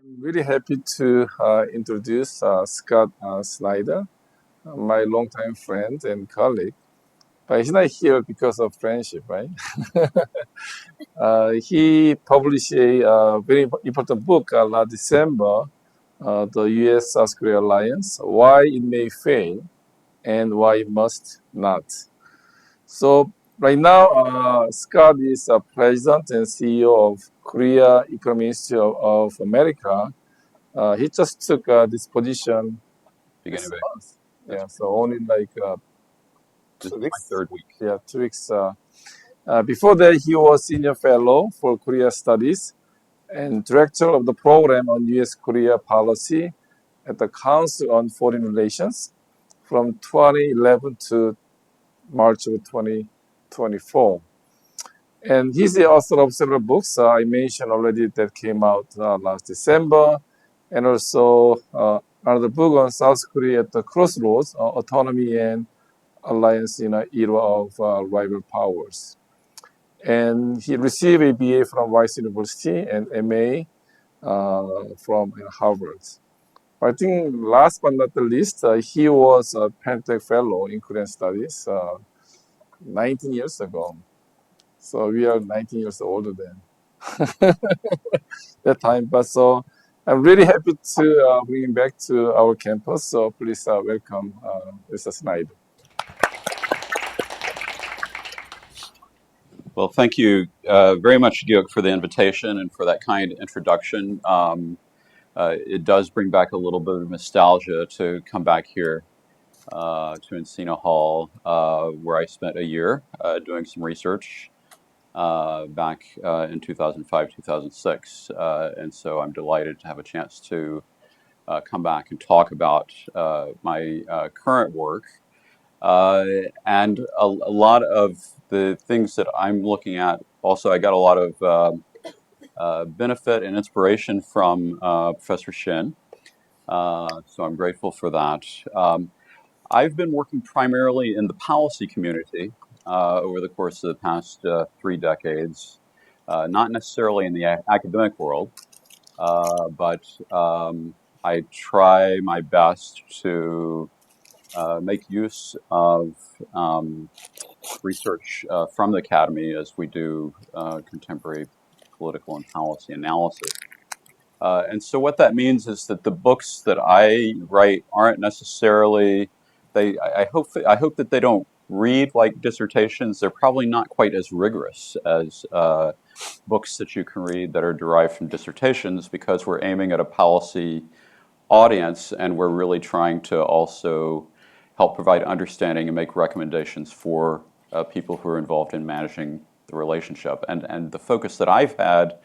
I'm really happy to introduce Scott Snyder, my longtime friend and colleague. But he's not here because of friendship, right? He published a very important book last December, the U.S. South Korea alliance: Why It May Fail and Why It Must Not. So right now, Scott is president and CEO of Korea Economic Institute of America. He just took this position Beginning this of month. Yeah, so only like This two is my weeks. third week. Yeah, 2 weeks. Before that, he was senior fellow for Korea Studies and director of the program on U.S. Korea policy at the Council on Foreign Relations from 2011 to March of 2024. And he's the author of several books I mentioned already that came out last December, and also another book on South Korea at the crossroads, autonomy and alliance in an era of rival powers. And he received a BA from Rice University and MA from Harvard. I think last but not the least, he was a Pentec Fellow in Korean Studies 19 years ago. So we are 19 years older than that time. But so I'm really happy to bring him back to our campus. So please welcome Mr. Snyder. Well, thank you very much, Georg, for the invitation and for that kind introduction. It does bring back a little bit of nostalgia to come back here to Encino Hall, where I spent a year doing some research back in 2005, 2006. And so I'm delighted to have a chance to come back and talk about my current work. And a lot of the things that I'm looking at, also, I got a lot of benefit and inspiration from Professor Shin. So I'm grateful for that. I've been working primarily in the policy community over the course of the past 3 decades, not necessarily in the academic world, but I try my best to make use of research from the academy as we do contemporary political and policy analysis. And so what that means is that the books that I write aren't necessarily I hope that they don't read like dissertations. They're probably not quite as rigorous as books that you can read that are derived from dissertations, because we're aiming at a policy audience, and we're really trying to also help provide understanding and make recommendations for people who are involved in managing the relationship. And the focus that I've had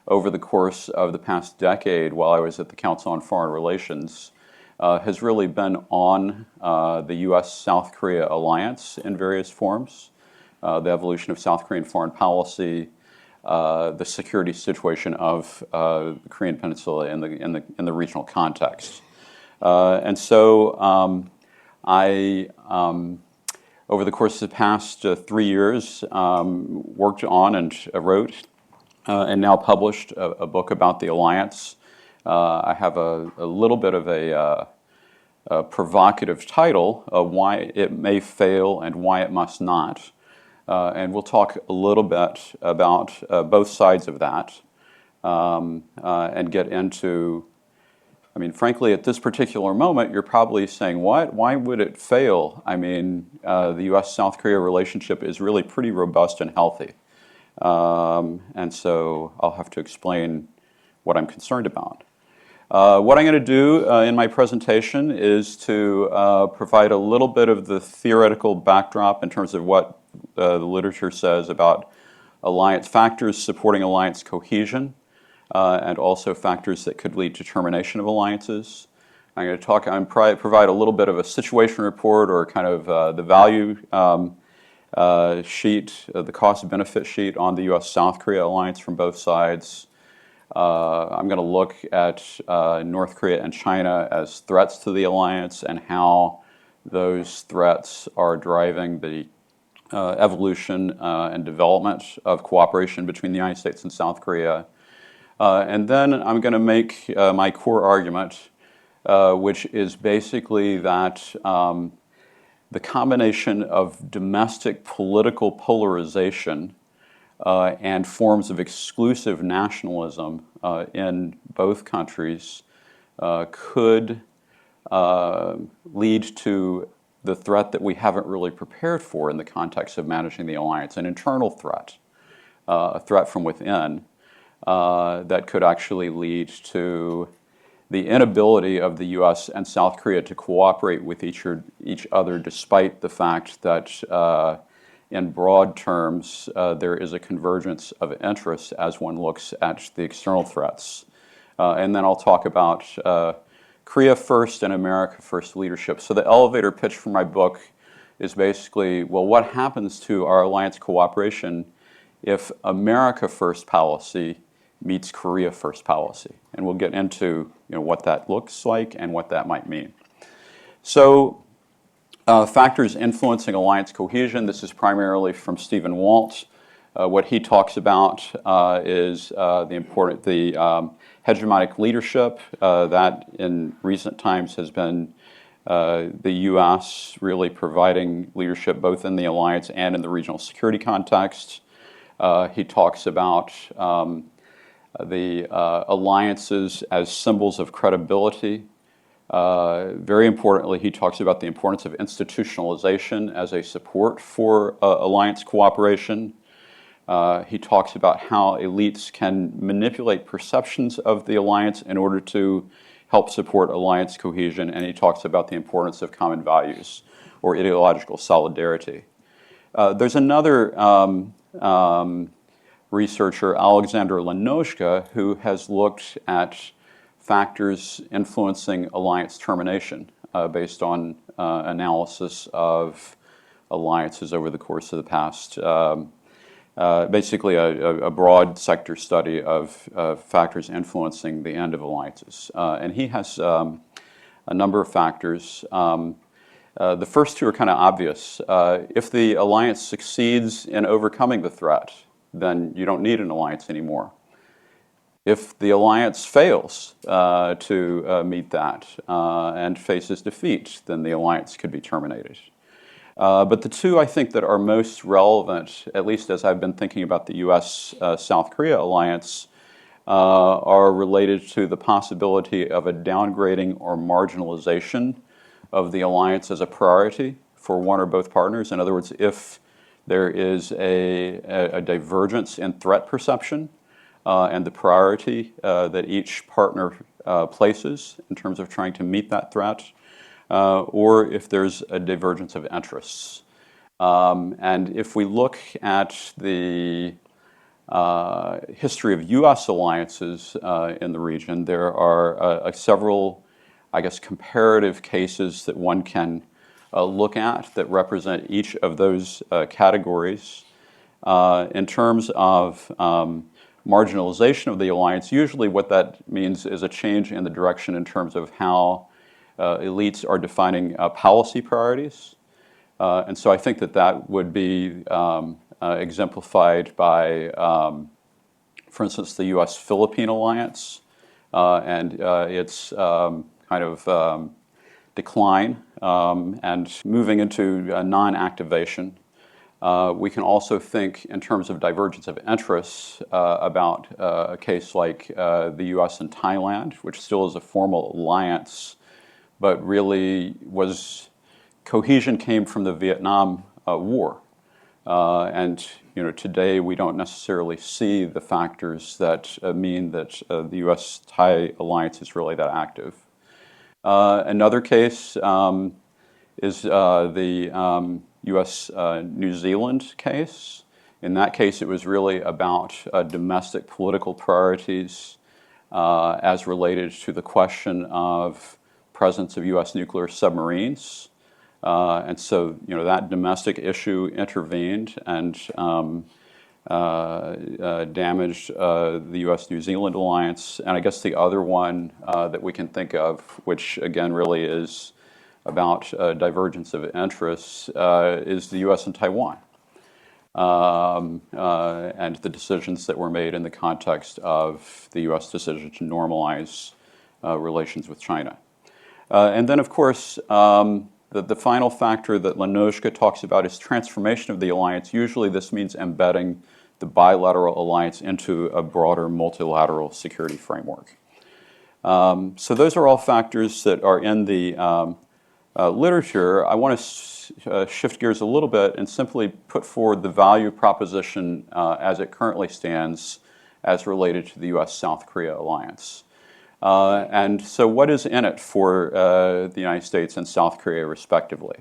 over the course of the past decade while I was at the Council on Foreign Relations has really been on the U.S. South Korea alliance in various forms, the evolution of South Korean foreign policy, the security situation of the Korean Peninsula in the regional context. And so I, over the course of the past 3 years, worked on and wrote and now published a book about the alliance. I have a little bit of a provocative title of Why It May Fail and Why It Must Not. And we'll talk a little bit about both sides of that and get into, I mean, frankly, at this particular moment, you're probably saying, what? Why would it fail? I mean, the U.S. South Korea relationship is really pretty robust and healthy. And so I'll have to explain what I'm concerned about. What I'm going to do in my presentation is to provide a little bit of the theoretical backdrop in terms of what the literature says about alliance factors supporting alliance cohesion, and also factors that could lead to termination of alliances. I'm going to provide a little bit of a situation report, or kind of the value sheet, the cost-benefit sheet on the U.S. South Korea alliance from both sides. I'm going to look at North Korea and China as threats to the alliance, and how those threats are driving the evolution and development of cooperation between the United States and South Korea. And then I'm going to make my core argument, which is basically that the combination of domestic political polarization and forms of exclusive nationalism in both countries could lead to the threat that we haven't really prepared for in the context of managing the alliance, an internal threat, a threat from within that could actually lead to the inability of the U.S. and South Korea to cooperate with each other, despite the fact that in broad terms, there is a convergence of interests as one looks at the external threats. And then I'll talk about Korea First and America First leadership. So the elevator pitch for my book is basically, well, what happens to our alliance cooperation if America First policy meets Korea First policy? And we'll get into what that looks like and what that might mean. So factors influencing alliance cohesion. This is primarily from Stephen Walt. What he talks about is the hegemonic leadership that in recent times has been the U.S. really providing leadership both in the alliance and in the regional security context. He talks about the alliances as symbols of credibility. Very importantly, he talks about the importance of institutionalization as a support for alliance cooperation. He talks about how elites can manipulate perceptions of the alliance in order to help support alliance cohesion, and he talks about the importance of common values or ideological solidarity. There's another researcher, Alexander Lenozhka, who has looked at factors influencing alliance termination based on analysis of alliances over the course of the past basically a broad sector study of factors influencing the end of alliances. And he has a number of factors. The first two are kind of obvious. If the alliance succeeds in overcoming the threat, then you don't need an alliance anymore. If the alliance fails to meet that and faces defeat, then the alliance could be terminated. But the two I think that are most relevant, at least as I've been thinking about the U.S. South Korea alliance, are related to the possibility of a downgrading or marginalization of the alliance as a priority for one or both partners. In other words, if there is a divergence in threat perception and the priority that each partner places in terms of trying to meet that threat, or if there's a divergence of interests. And if we look at the history of U.S. alliances in the region, there are several, I guess, comparative cases that one can look at that represent each of those categories. In terms of marginalization of the alliance, usually what that means is a change in the direction in terms of how elites are defining policy priorities. And so I think that would be exemplified by, for instance, the U.S.-Philippine alliance and its kind of decline and moving into non-activation. We can also think in terms of divergence of interests about a case like the U.S. and Thailand, which still is a formal alliance, but really cohesion came from the Vietnam War. And today we don't necessarily see the factors that mean that the U.S.-Thai alliance is really that active. Another case is the U.S.-New Zealand case. In that case, it was really about domestic political priorities as related to the question of presence of U.S. nuclear submarines. And so, that domestic issue intervened and damaged the U.S.-New Zealand alliance. And I guess the other one that we can think of, which again really is about divergence of interests, is the U.S. and Taiwan. and the decisions that were made in the context of the U.S. decision to normalize relations with China. And then, of course, the final factor that Lenochka talks about is transformation of the alliance. Usually this means embedding the bilateral alliance into a broader multilateral security framework. So those are all factors that are in the literature. I want to shift gears a little bit and simply put forward the value proposition as it currently stands as related to the U.S. South Korea alliance. And so what is in it for the United States and South Korea respectively?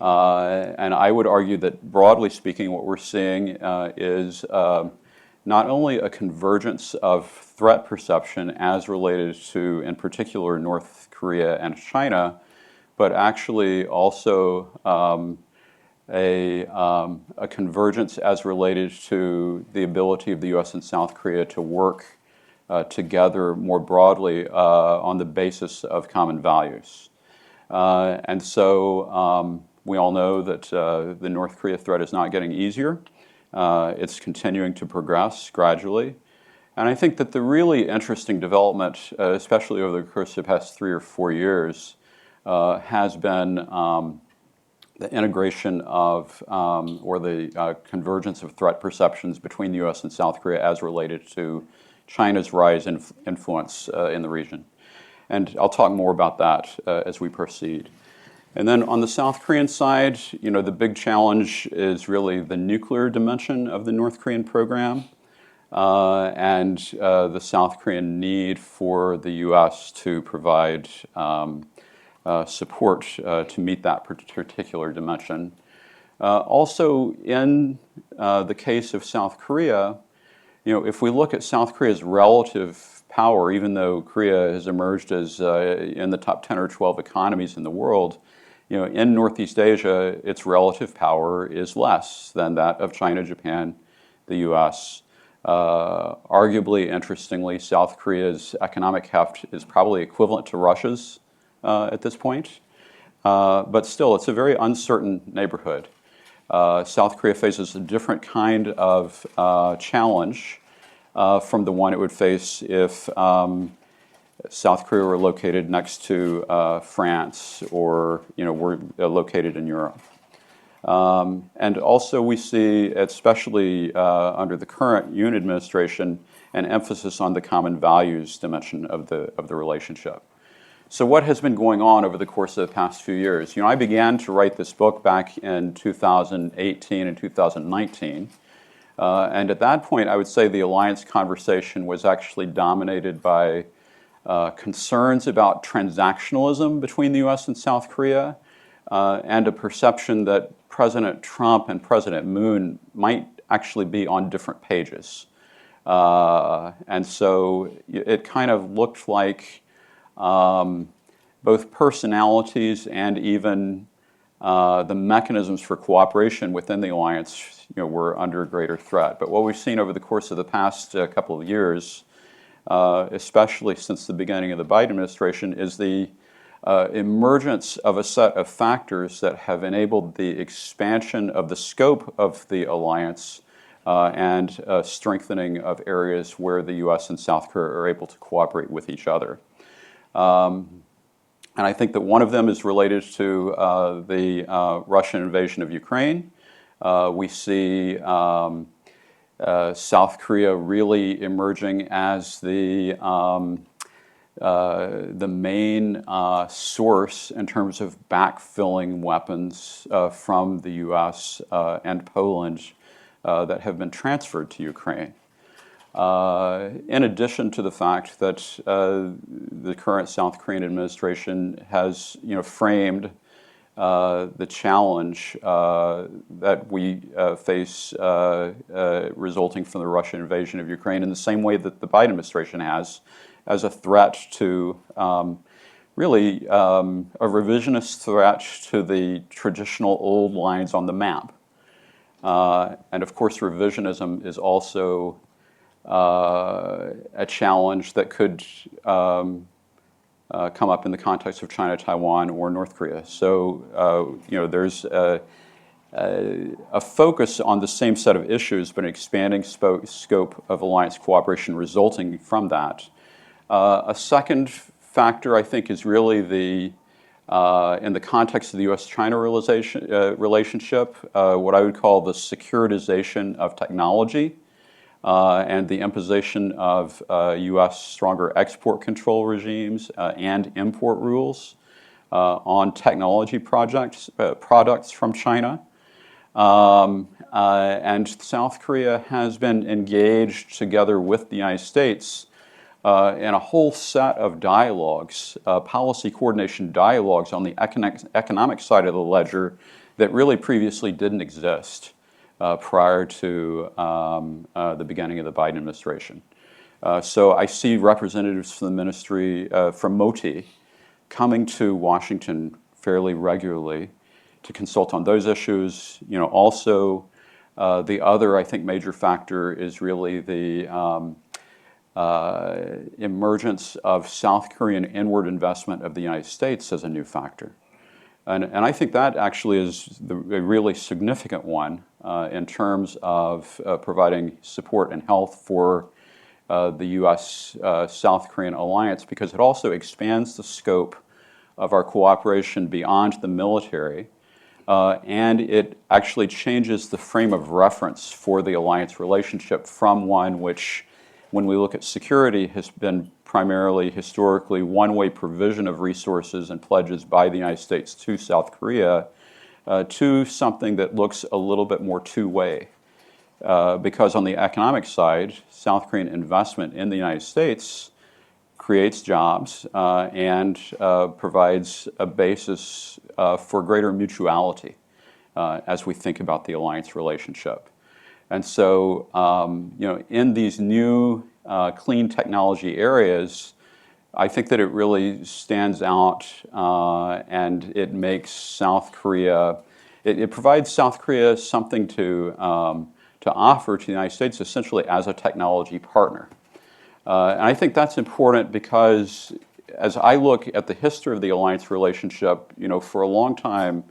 And I would argue that broadly speaking what we're seeing is not only a convergence of threat perception as related to, in particular, North Korea and China, but actually also a convergence as related to the ability of the U.S. and South Korea to work together more broadly on the basis of common values. And so we all know that the North Korea threat is not getting easier. It's continuing to progress gradually. And I think that the really interesting development, especially over the course of the past 3 or 4 years, has been the integration of, or the convergence of threat perceptions between the U.S. and South Korea as related to China's rise in influence in the region. And I'll talk more about that as we proceed. And then on the South Korean side, you know, the big challenge is really the nuclear dimension of the North Korean program and the South Korean need for the U.S. to provide support to meet that particular dimension. Also, in the case of South Korea, you know, if we look at South Korea's relative power, even though Korea has emerged as in the top 10 or 12 economies in the world, you know, in Northeast Asia, its relative power is less than that of China, Japan, the U.S. Arguably, interestingly, South Korea's economic heft is probably equivalent to Russia's at this point. But still, it's a very uncertain neighborhood. South Korea faces a different kind of challenge from the one it would face if South Korea were located next to France or, you know, were located in Europe. And also we see, especially under the current Yoon administration, an emphasis on the common values dimension of the relationship. So what has been going on over the course of the past few years? You know, I began to write this book back in 2018 and 2019. And at that point, I would say the alliance conversation was actually dominated by concerns about transactionalism between the U.S. and South Korea, and a perception that President Trump and President Moon might actually be on different pages. And so it kind of looked like both personalities and even the mechanisms for cooperation within the alliance, you know, were under greater threat. But what we've seen over the course of the past couple of years, especially since the beginning of the Biden administration, is the emergence of a set of factors that have enabled the expansion of the scope of the alliance and strengthening of areas where the U.S. and South Korea are able to cooperate with each other. And I think that one of them is related to the Russian invasion of Ukraine. We see South Korea really emerging as the main source in terms of backfilling weapons from the U.S. And Poland that have been transferred to Ukraine. In addition to the fact that the current South Korean administration has, you know, framed the challenge that we face resulting from the Russian invasion of Ukraine in the same way that the Biden administration has, as a threat to really a revisionist threat to the traditional old lines on the map. And of course, revisionism is also a challenge that could come up in the context of China, Taiwan, or North Korea. So, you know, there's a focus on the same set of issues, but an expanding scope of alliance cooperation resulting from that. A second factor, I think, is really in the context of the U.S.-China relationship, what I would call the securitization of technology and the imposition of U.S. stronger export control regimes and import rules on technology products from China. And South Korea has been engaged together with the United States in a whole set of dialogues, policy coordination dialogues on the economic side of the ledger that really previously didn't exist prior to the beginning of the Biden administration. So I see representatives from the ministry, from MOTI, coming to Washington fairly regularly to consult on those issues. Also, the other, I think, major factor is really the emergence of South Korean inward investment of the United States as a new factor. And I think that actually is a really significant one in terms of providing support and health for the U.S. South Korean alliance, because it also expands the scope of our cooperation beyond the military, and it actually changes the frame of reference for the alliance relationship from one which, when we look at security, has been primarily historically one-way provision of resources and pledges by the United States to South Korea, to something that looks a little bit more two-way. Because on the economic side, South Korean investment in the United States creates jobs and provides a basis for greater mutuality as we think about the alliance relationship. And so, in these new clean technology areas, I think that it really stands out and it makes South Korea, it provides South Korea something to offer to the United States essentially as a technology partner. And I think that's important because as I look at the history of the alliance relationship, for a long time,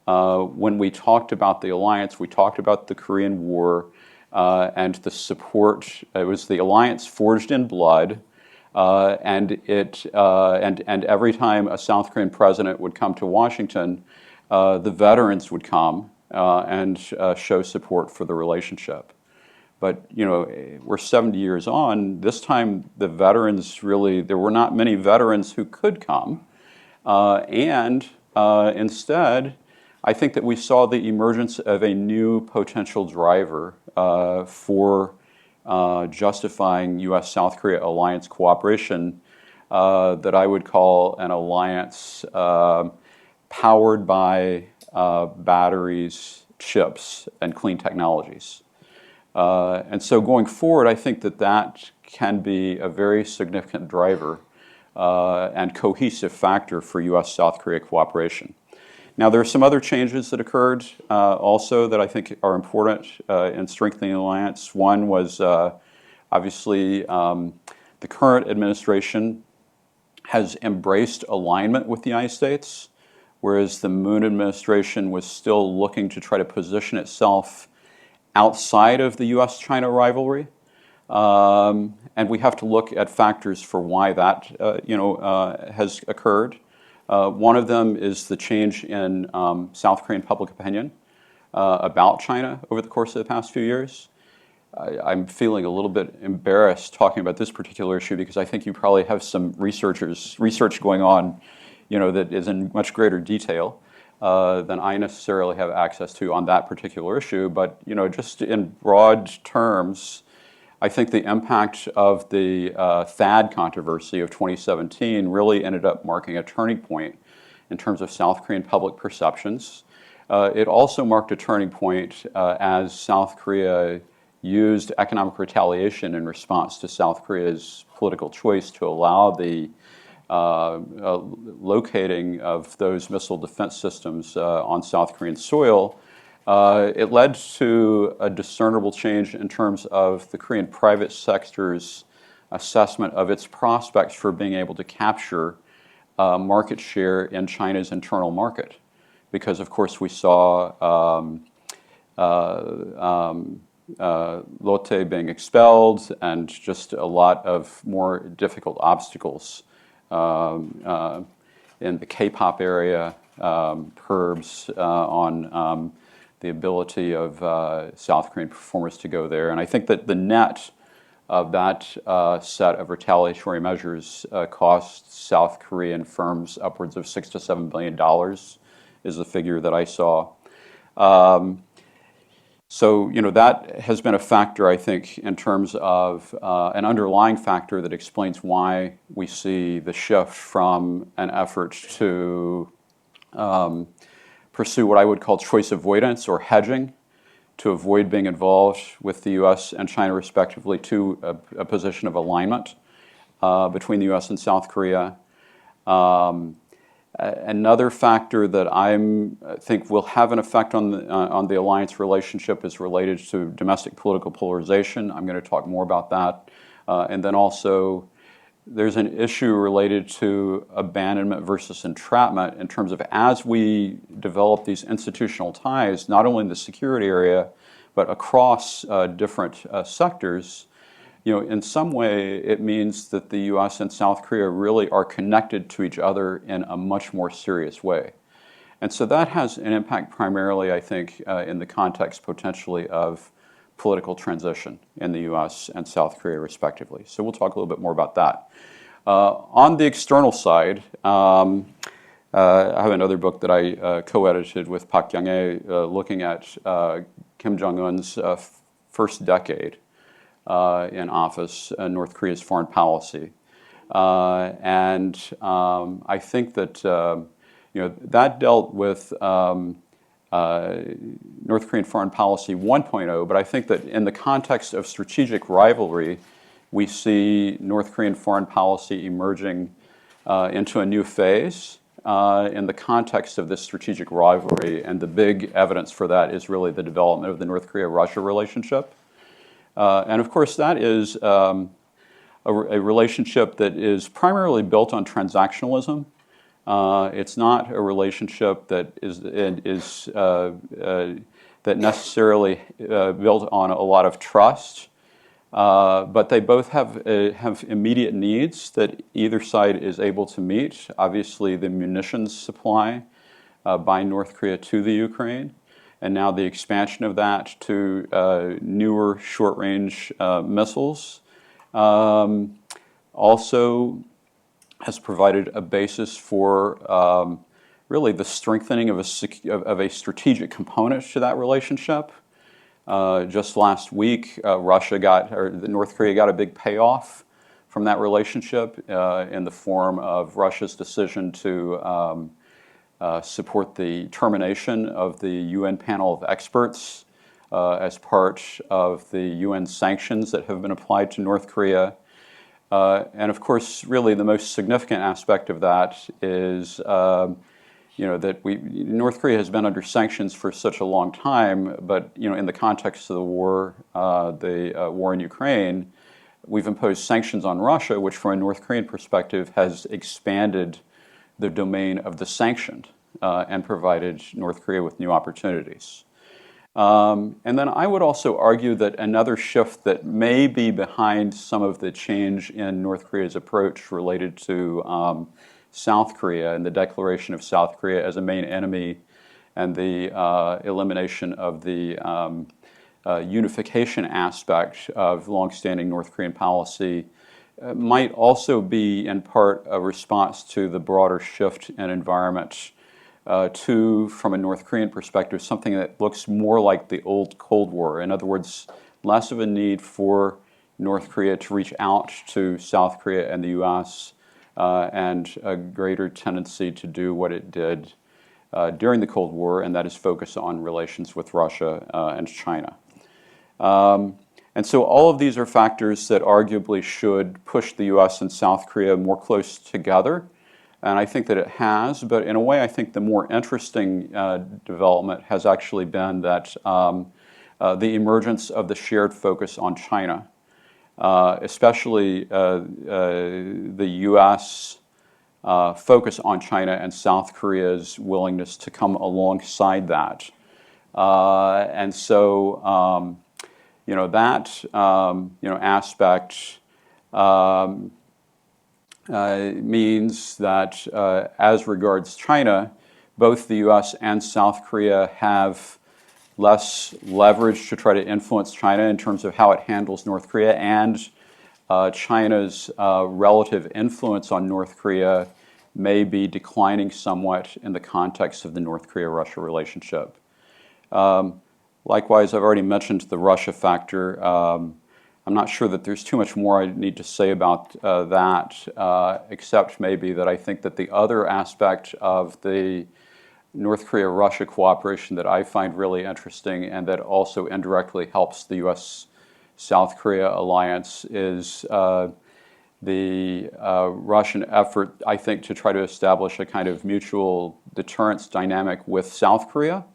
when we talked about the alliance, we talked about the Korean War and the support. It was the alliance forged in blood, and every time a South Korean president would come to Washington, the veterans would come and show support for the relationship. But we're 70 years on. This time, the veterans there were not many veterans who could come, and instead, I think that we saw the emergence of a new potential driver for justifying U.S. South Korea alliance cooperation that I would call an alliance powered by batteries, chips, and clean technologies. And so going forward, I think that can be a very significant driver and cohesive factor for U.S. South Korea cooperation. Now, there are some other changes that occurred also that I think are important in strengthening the alliance. One was obviously the current administration has embraced alignment with the United States, whereas the Moon administration was still looking to try to position itself outside of the U.S.-China rivalry. And we have to look at factors for why that has occurred. One of them is the change in South Korean public opinion about China over the course of the past few years. I'm feeling a little bit embarrassed talking about this particular issue because I think you probably have some research going on, that is in much greater detail than I necessarily have access to on that particular issue. But just in broad terms, I think the impact of the THAAD controversy of 2017 really ended up marking a turning point in terms of South Korean public perceptions. It also marked a turning point as South Korea used economic retaliation in response to South Korea's political choice to allow the locating of those missile defense systems on South Korean soil. It led to a discernible change in terms of the Korean private sector's assessment of its prospects for being able to capture market share in China's internal market. because of course we saw Lotte being expelled and just a lot of more difficult obstacles in the K-pop area, curbs on the ability of South Korean performers to go there. And I think that the net of that set of retaliatory measures cost South Korean firms upwards of $6 to $7 billion is the figure that I saw. So, that has been a factor, I think, in terms of an underlying factor that explains why we see the shift from an effort to pursue what I would call choice avoidance or hedging, to avoid being involved with the U.S. and China respectively, to a position of alignment between the U.S. and South Korea. Another factor that I think will have an effect on the alliance relationship is related to domestic political polarization. I'm going to talk more about that. And then also, there's an issue related to abandonment versus entrapment in terms of as we develop these institutional ties, not only in the security area, but across different sectors. In some way, it means that the U.S. and South Korea really are connected to each other in a much more serious way. And so that has an impact primarily, I think, in the context potentially of political transition in the U.S. and South Korea respectively. So we'll talk a little bit more about that. On the external side, I have another book that I co-edited with Park Kyung-hee looking at Kim Jong-un's first decade in office, North Korea's foreign policy. And I think that that dealt with North Korean foreign policy 1.0, but I think that in the context of strategic rivalry, we see North Korean foreign policy emerging into a new phase in the context of this strategic rivalry, and the big evidence for that is really the development of the North Korea-Russia relationship. And of course, that is a relationship that is primarily built on transactionalism. It's not a relationship that is that necessarily built on a lot of trust, but they both have immediate needs that either side is able to meet. Obviously, the munitions supply by North Korea to the Ukraine, and now the expansion of that to newer short-range missiles also has provided a basis for really the strengthening of a strategic component to that relationship. Just last week, North Korea got a big payoff from that relationship in the form of Russia's decision to support the termination of the UN panel of experts as part of the UN sanctions that have been applied to North Korea. And of course, really the most significant aspect of that is that North Korea has been under sanctions for such a long time, but in the context of the war in Ukraine, we've imposed sanctions on Russia, which from a North Korean perspective has expanded the domain of the sanctioned and provided North Korea with new opportunities. And then I would also argue that another shift that may be behind some of the change in North Korea's approach related to South Korea and the declaration of South Korea as a main enemy and the elimination of the unification aspect of longstanding North Korean policy might also be in part a response to the broader shift in environment from a North Korean perspective, something that looks more like the old Cold War. In other words, less of a need for North Korea to reach out to South Korea and the U.S., and a greater tendency to do what it did during the Cold War, and that is focus on relations with Russia and China. And so all of these are factors that arguably should push the U.S. and South Korea more close together. And I think that it has, but in a way I think the more interesting development has actually been that the emergence of the shared focus on China, especially the U.S. focus on China and South Korea's willingness to come alongside that. And so, that aspect means that as regards China, both the U.S. and South Korea have less leverage to try to influence China in terms of how it handles North Korea, and China's relative influence on North Korea may be declining somewhat in the context of the North Korea-Russia relationship. Likewise, I've already mentioned the Russia factor. I'm not sure that there's too much more I need to say about that, except maybe that I think that the other aspect of the North Korea-Russia cooperation that I find really interesting and that also indirectly helps the U.S. South Korea alliance is the Russian effort, I think, to try to establish a kind of mutual deterrence dynamic with South Korea.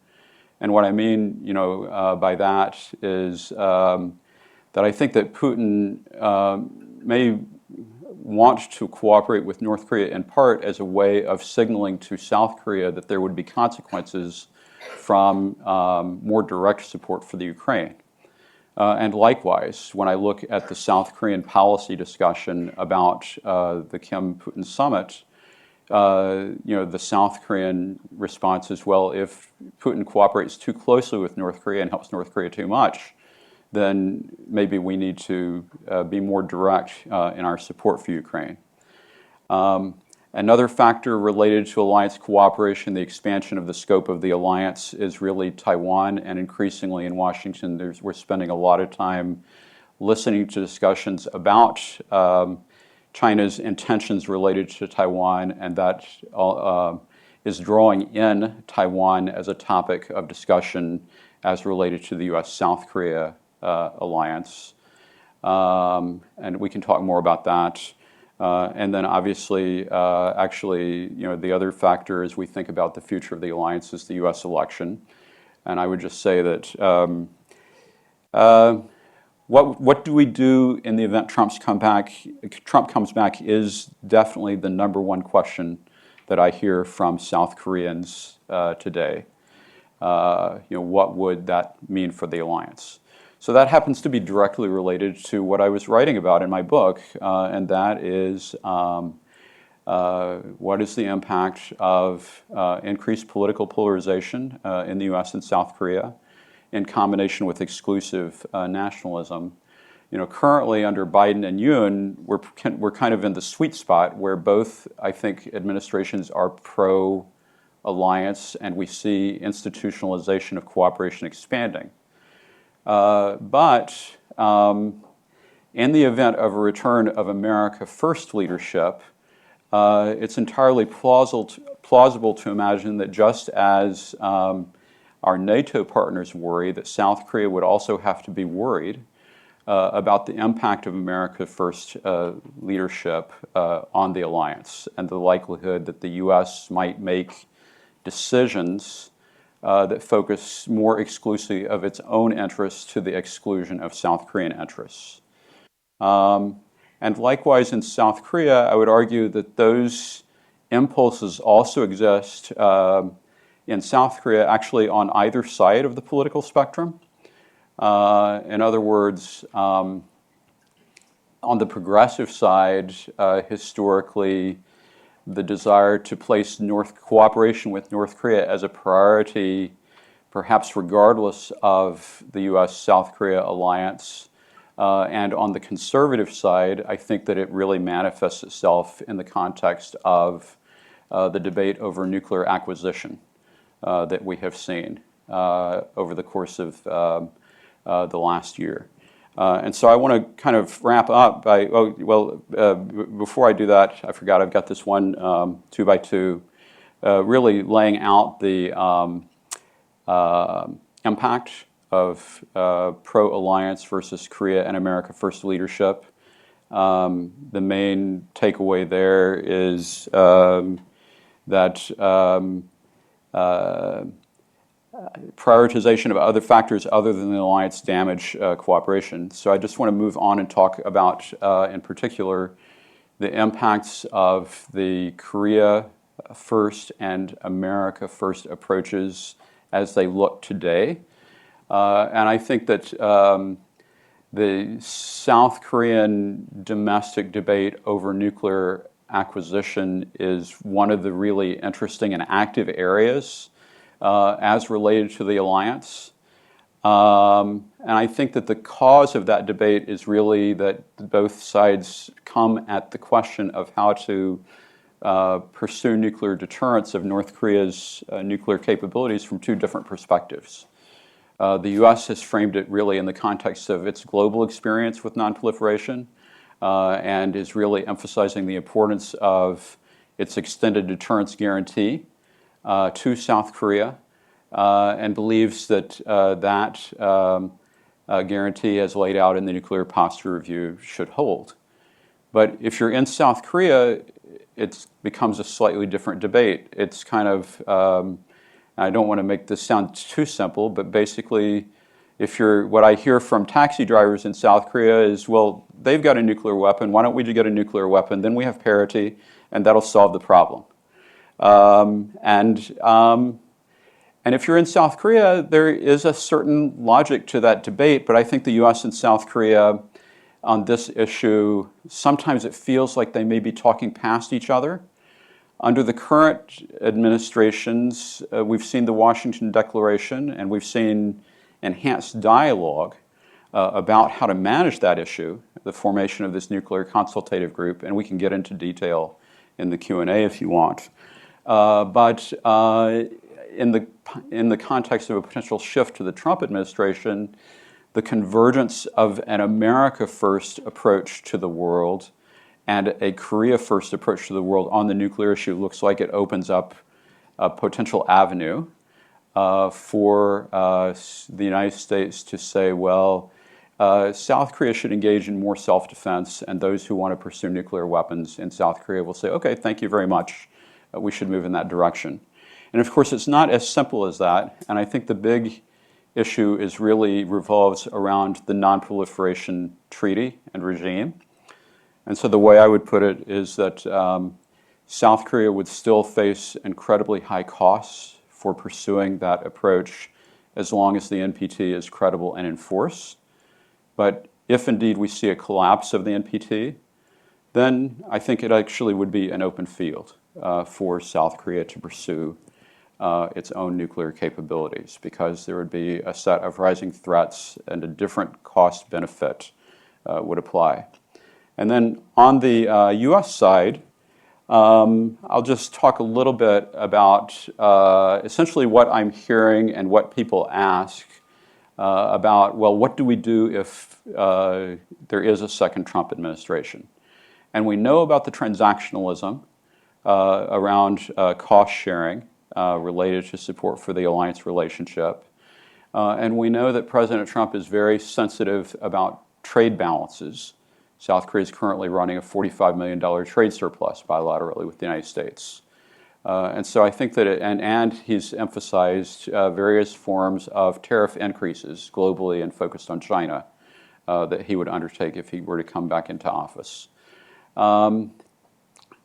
And what I mean, by that is that I think that Putin may want to cooperate with North Korea in part as a way of signaling to South Korea that there would be consequences from more direct support for the Ukraine. And likewise, when I look at the South Korean policy discussion about the Kim-Putin summit, the South Korean response is, well, if Putin cooperates too closely with North Korea and helps North Korea too much, then maybe we need to be more direct in our support for Ukraine. Another factor related to alliance cooperation, the expansion of the scope of the alliance, is really Taiwan, and increasingly in Washington, we're spending a lot of time listening to discussions about China's intentions related to Taiwan, and that is drawing in Taiwan as a topic of discussion as related to the U.S. South Korea alliance. And we can talk more about that. And then obviously, the other factor as we think about the future of the alliance is the U.S. election. And I would just say that what do we do in the event Trump comes back is definitely the number one question that I hear from South Koreans today. What would that mean for the alliance? So that happens to be directly related to what I was writing about in my book, and that is what is the impact of increased political polarization in the U.S. and South Korea in combination with exclusive nationalism. Currently under Biden and Yoon, we're kind of in the sweet spot where both, I think, administrations are pro-alliance, and we see institutionalization of cooperation expanding. But in the event of a return of America First leadership, it's entirely plausible to imagine that just as our NATO partners worry, that South Korea would also have to be worried about the impact of America First leadership on the alliance, and the likelihood that the U.S. might make decisions that focus more exclusively of its own interests to the exclusion of South Korean interests. And likewise in South Korea, I would argue that those impulses also exist in South Korea, actually on either side of the political spectrum. In other words, on the progressive side, historically, the desire to place cooperation with North Korea as a priority, perhaps regardless of the U.S.-South Korea alliance. And on the conservative side, I think that it really manifests itself in the context of the debate over nuclear acquisition that we have seen over the course of the last year. And so I want to kind of wrap up by, before I do that, I forgot I've got this one 2x2, really laying out the impact of pro-alliance versus Korea and America First leadership. The main takeaway there is that prioritization of other factors other than the alliance damage cooperation. So I just want to move on and talk about, in particular, the impacts of the Korea first and America first approaches as they look today. And I think that the South Korean domestic debate over nuclear acquisition is one of the really interesting and active areas as related to the alliance. And I think that the cause of that debate is really that both sides come at the question of how to pursue nuclear deterrence of North Korea's nuclear capabilities from two different perspectives. The U.S. has framed it really in the context of its global experience with nonproliferation and is really emphasizing the importance of its extended deterrence guarantee to South Korea and believes that that guarantee as laid out in the Nuclear Posture Review should hold. But if you're in South Korea, it becomes a slightly different debate. It's kind of I don't want to make this sound too simple, but basically, what I hear from taxi drivers in South Korea is, well, they've got a nuclear weapon. Why don't we get a nuclear weapon? Then we have parity, and that'll solve the problem. And if you're in South Korea, there is a certain logic to that debate. But I think the U.S. and South Korea on this issue, sometimes it feels like they may be talking past each other. Under the current administrations, we've seen the Washington Declaration, and we've seen enhanced dialogue about how to manage that issue, the formation of this nuclear consultative group, and we can get into detail in the Q&A if you want. But in the context of a potential shift to the Trump administration, the convergence of an America-first approach to the world and a Korea-first approach to the world on the nuclear issue looks like it opens up a potential avenue for the United States to say, well, South Korea should engage in more self-defense, and those who want to pursue nuclear weapons in South Korea will say, okay, thank you very much. We should move in that direction. And of course, it's not as simple as that, and I think the big issue revolves around the Non-Proliferation Treaty and regime. And so the way I would put it is that South Korea would still face incredibly high costs for pursuing that approach as long as the NPT is credible and in force. But if indeed we see a collapse of the NPT, then I think it actually would be an open field for South Korea to pursue its own nuclear capabilities, because there would be a set of rising threats and a different cost benefit would apply. And then on the U.S. side, I'll just talk a little bit about essentially what I'm hearing and what people ask about, well, what do we do if there is a second Trump administration? And we know about the transactionalism around cost sharing related to support for the alliance relationship. And we know that President Trump is very sensitive about trade balances. South Korea is currently running a $45 million trade surplus bilaterally with the United States. And so I think that, and he's emphasized various forms of tariff increases globally and focused on China that he would undertake if he were to come back into office.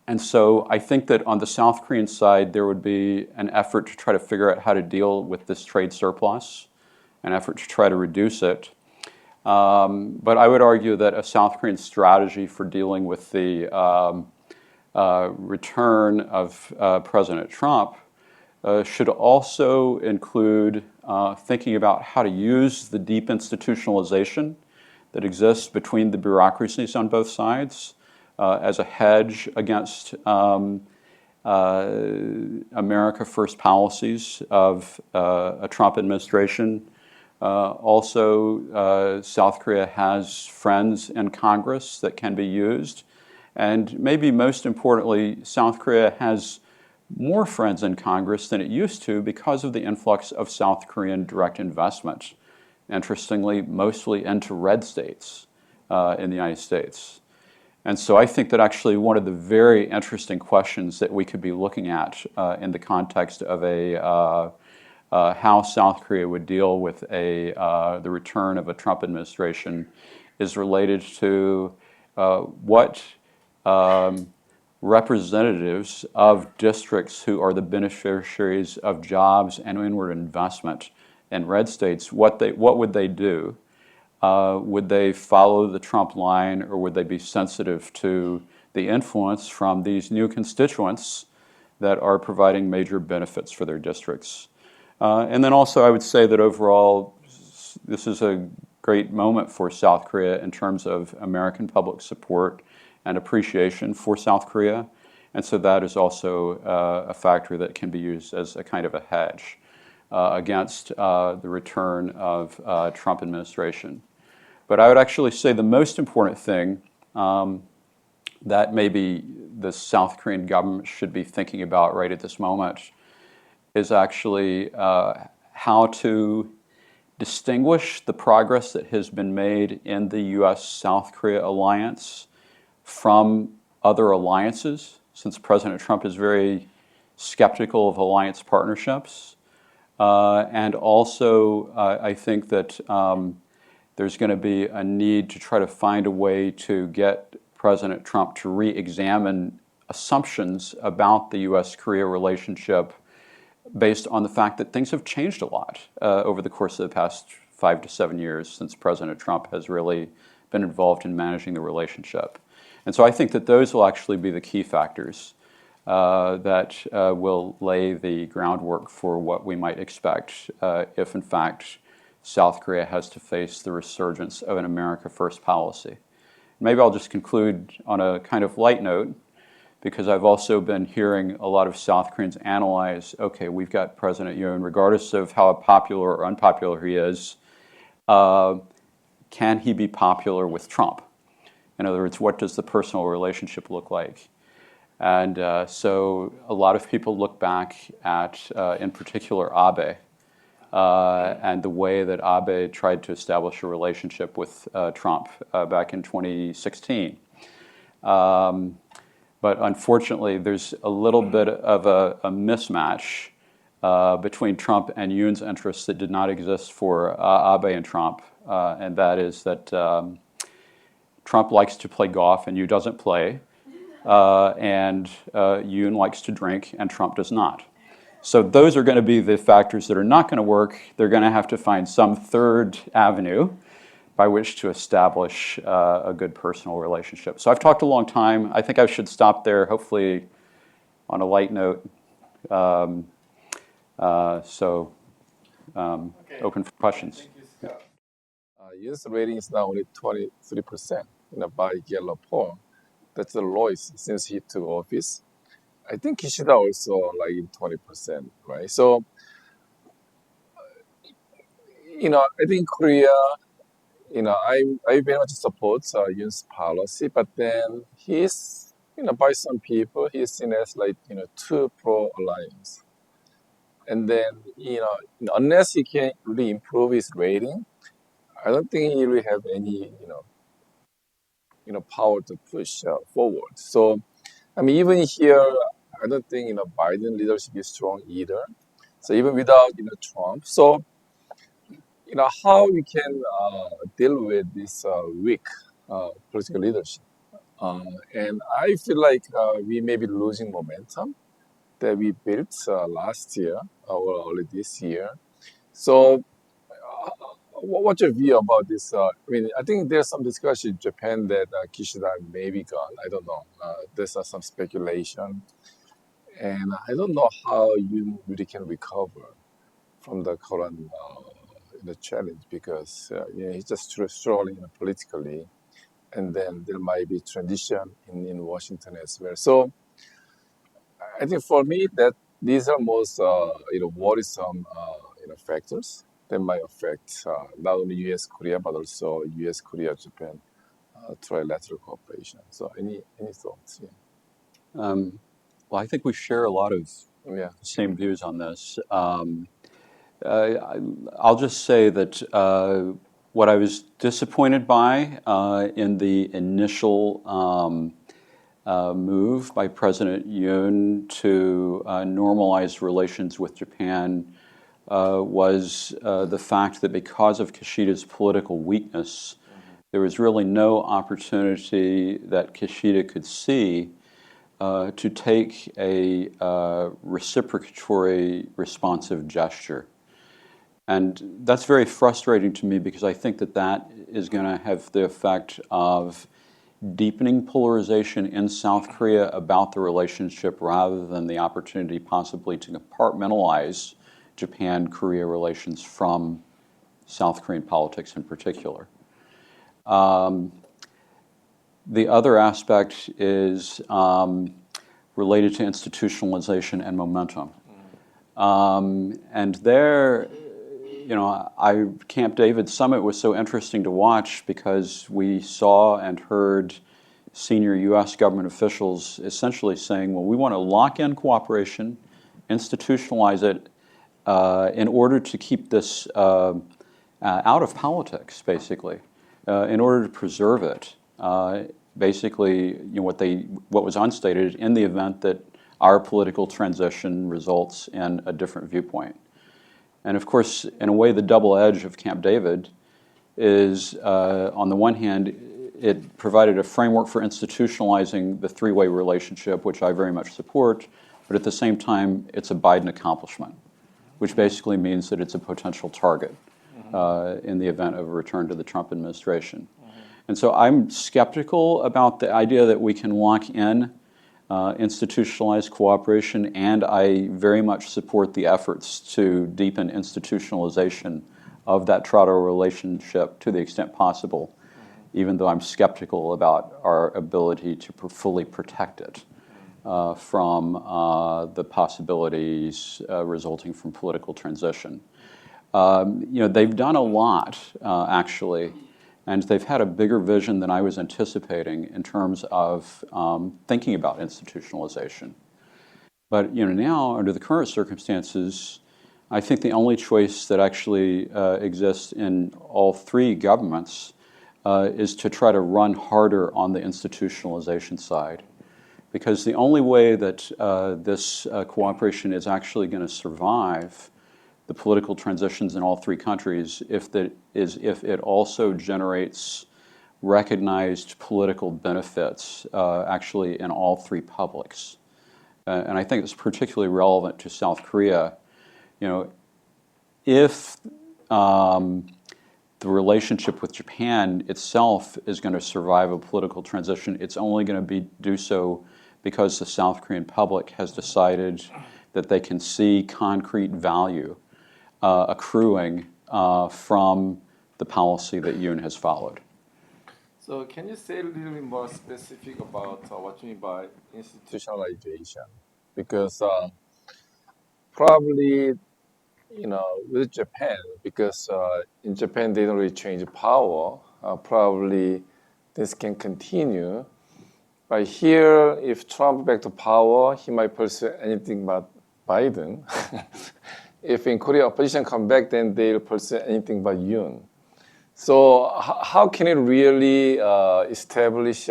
And so I think that on the South Korean side, there would be an effort to try to figure out how to deal with this trade surplus, an effort to try to reduce it. But I would argue that a South Korean strategy for dealing with the return of President Trump should also include thinking about how to use the deep institutionalization that exists between the bureaucracies on both sides as a hedge against America First policies of a Trump administration. Also, South Korea has friends in Congress that can be used. And maybe most importantly, South Korea has more friends in Congress than it used to because of the influx of South Korean direct investment, interestingly, mostly into red states in the United States. And so I think that actually one of the very interesting questions that we could be looking at in the context of how South Korea would deal with the return of a Trump administration is related to what representatives of districts who are the beneficiaries of jobs and inward investment in red states, what would they do? Would they follow the Trump line, or would they be sensitive to the influence from these new constituents that are providing major benefits for their districts? And then also I would say that overall this is a great moment for South Korea in terms of American public support and appreciation for South Korea. And so that is also a factor that can be used as a kind of a hedge against the return of Trump administration. But I would actually say the most important thing that maybe the South Korean government should be thinking about right at this moment is actually how to distinguish the progress that has been made in the U.S. South Korea alliance from other alliances, since President Trump is very skeptical of alliance partnerships. And also, I think that there's going to be a need to try to find a way to get President Trump to re-examine assumptions about the U.S.-Korea relationship based on the fact that things have changed a lot over the course of the past 5 to 7 years since President Trump has really been involved in managing the relationship. And so I think that those will actually be the key factors that will lay the groundwork for what we might expect if, in fact, South Korea has to face the resurgence of an America First policy. Maybe I'll just conclude on a kind of light note, because I've also been hearing a lot of South Koreans analyze, okay, we've got President Yoon, regardless of how popular or unpopular he is, can he be popular with Trump? In other words, what does the personal relationship look like? And so a lot of people look back at, in particular, Abe, and the way that Abe tried to establish a relationship with Trump back in 2016. But unfortunately, there's a little bit of a mismatch between Trump and Yoon's interests that did not exist for Abe and Trump, and that is that Trump likes to play golf and Yoon doesn't play, and Yoon likes to drink and Trump does not. So those are going to be the factors that are not going to work. They're going to have to find some third avenue by which to establish a good personal relationship. So I've talked a long time. I think I should stop there, hopefully on a light note. Open for questions. Thank you, Scott. Yes, rating is now only 23% by Gallup poll. That's the lowest since he took office. I think Kishida also like in 20%, right? So, I think Korea, I very much support Yoon's policy, but then he's, by some people, he's seen as like, too pro-alliance. And then, unless he can really improve his rating, I don't think he really have any, power to push forward. So, I mean, even here, I don't think, Biden leadership is strong either. So even without, Trump. So, how we can deal with this weak political leadership. And I feel like we may be losing momentum that we built last year or early this year. So what's your view about this? I mean, I think there's some discussion in Japan that Kishida may be gone. I don't know. There's some speculation. And I don't know how you really can recover from the current the challenge because he's just struggling politically, and then there might be transition in Washington as well. So I think for me that these are most worrisome factors that might affect not only U.S. Korea but also U.S. Korea Japan trilateral cooperation. So any thoughts? Yeah. Well, I think we share a lot of Yeah. same views on this. I'll just say that what I was disappointed by in the initial move by President Yoon to normalize relations with Japan was the fact that because of Kishida's political weakness, there was really no opportunity that Kishida could see to take a reciprocatory responsive gesture. And that's very frustrating to me because I think that that is going to have the effect of deepening polarization in South Korea about the relationship rather than the opportunity possibly to compartmentalize Japan-Korea relations from South Korean politics in particular. The other aspect is related to institutionalization and momentum. And there, Camp David Summit was so interesting to watch because we saw and heard senior U.S. government officials essentially saying, well, we want to lock in cooperation, institutionalize it in order to keep this out of politics, basically, in order to preserve it. Basically, what was unstated in the event that our political transition results in a different viewpoint. And of course, in a way, the double edge of Camp David is, on the one hand, it provided a framework for institutionalizing the three-way relationship, which I very much support, but at the same time, it's a Biden accomplishment, which basically means that it's a potential target in the event of a return to the Trump administration. And so I'm skeptical about the idea that we can lock in institutionalized cooperation, and I very much support the efforts to deepen institutionalization of that trilateral relationship to the extent possible, even though I'm skeptical about our ability to fully protect it from the possibilities resulting from political transition. They've done a lot, actually, and they've had a bigger vision than I was anticipating in terms of thinking about institutionalization. But now, under the current circumstances, I think the only choice that actually exists in all three governments is to try to run harder on the institutionalization side. Because the only way that this cooperation is actually going to survive the political transitions in all three countries if it also generates recognized political benefits actually in all three publics. And I think it's particularly relevant to South Korea. If the relationship with Japan itself is going to survive a political transition, it's only going to do so because the South Korean public has decided that they can see concrete value accruing from the policy that Yoon has followed. So can you say a little bit more specific about what you mean by institutionalization? Because probably, with Japan, because in Japan they don't really change power, probably this can continue. But here, if Trump back to power, he might pursue anything but Biden. If in Korea opposition come back, then they'll pursue anything but Yoon. So how can it really establish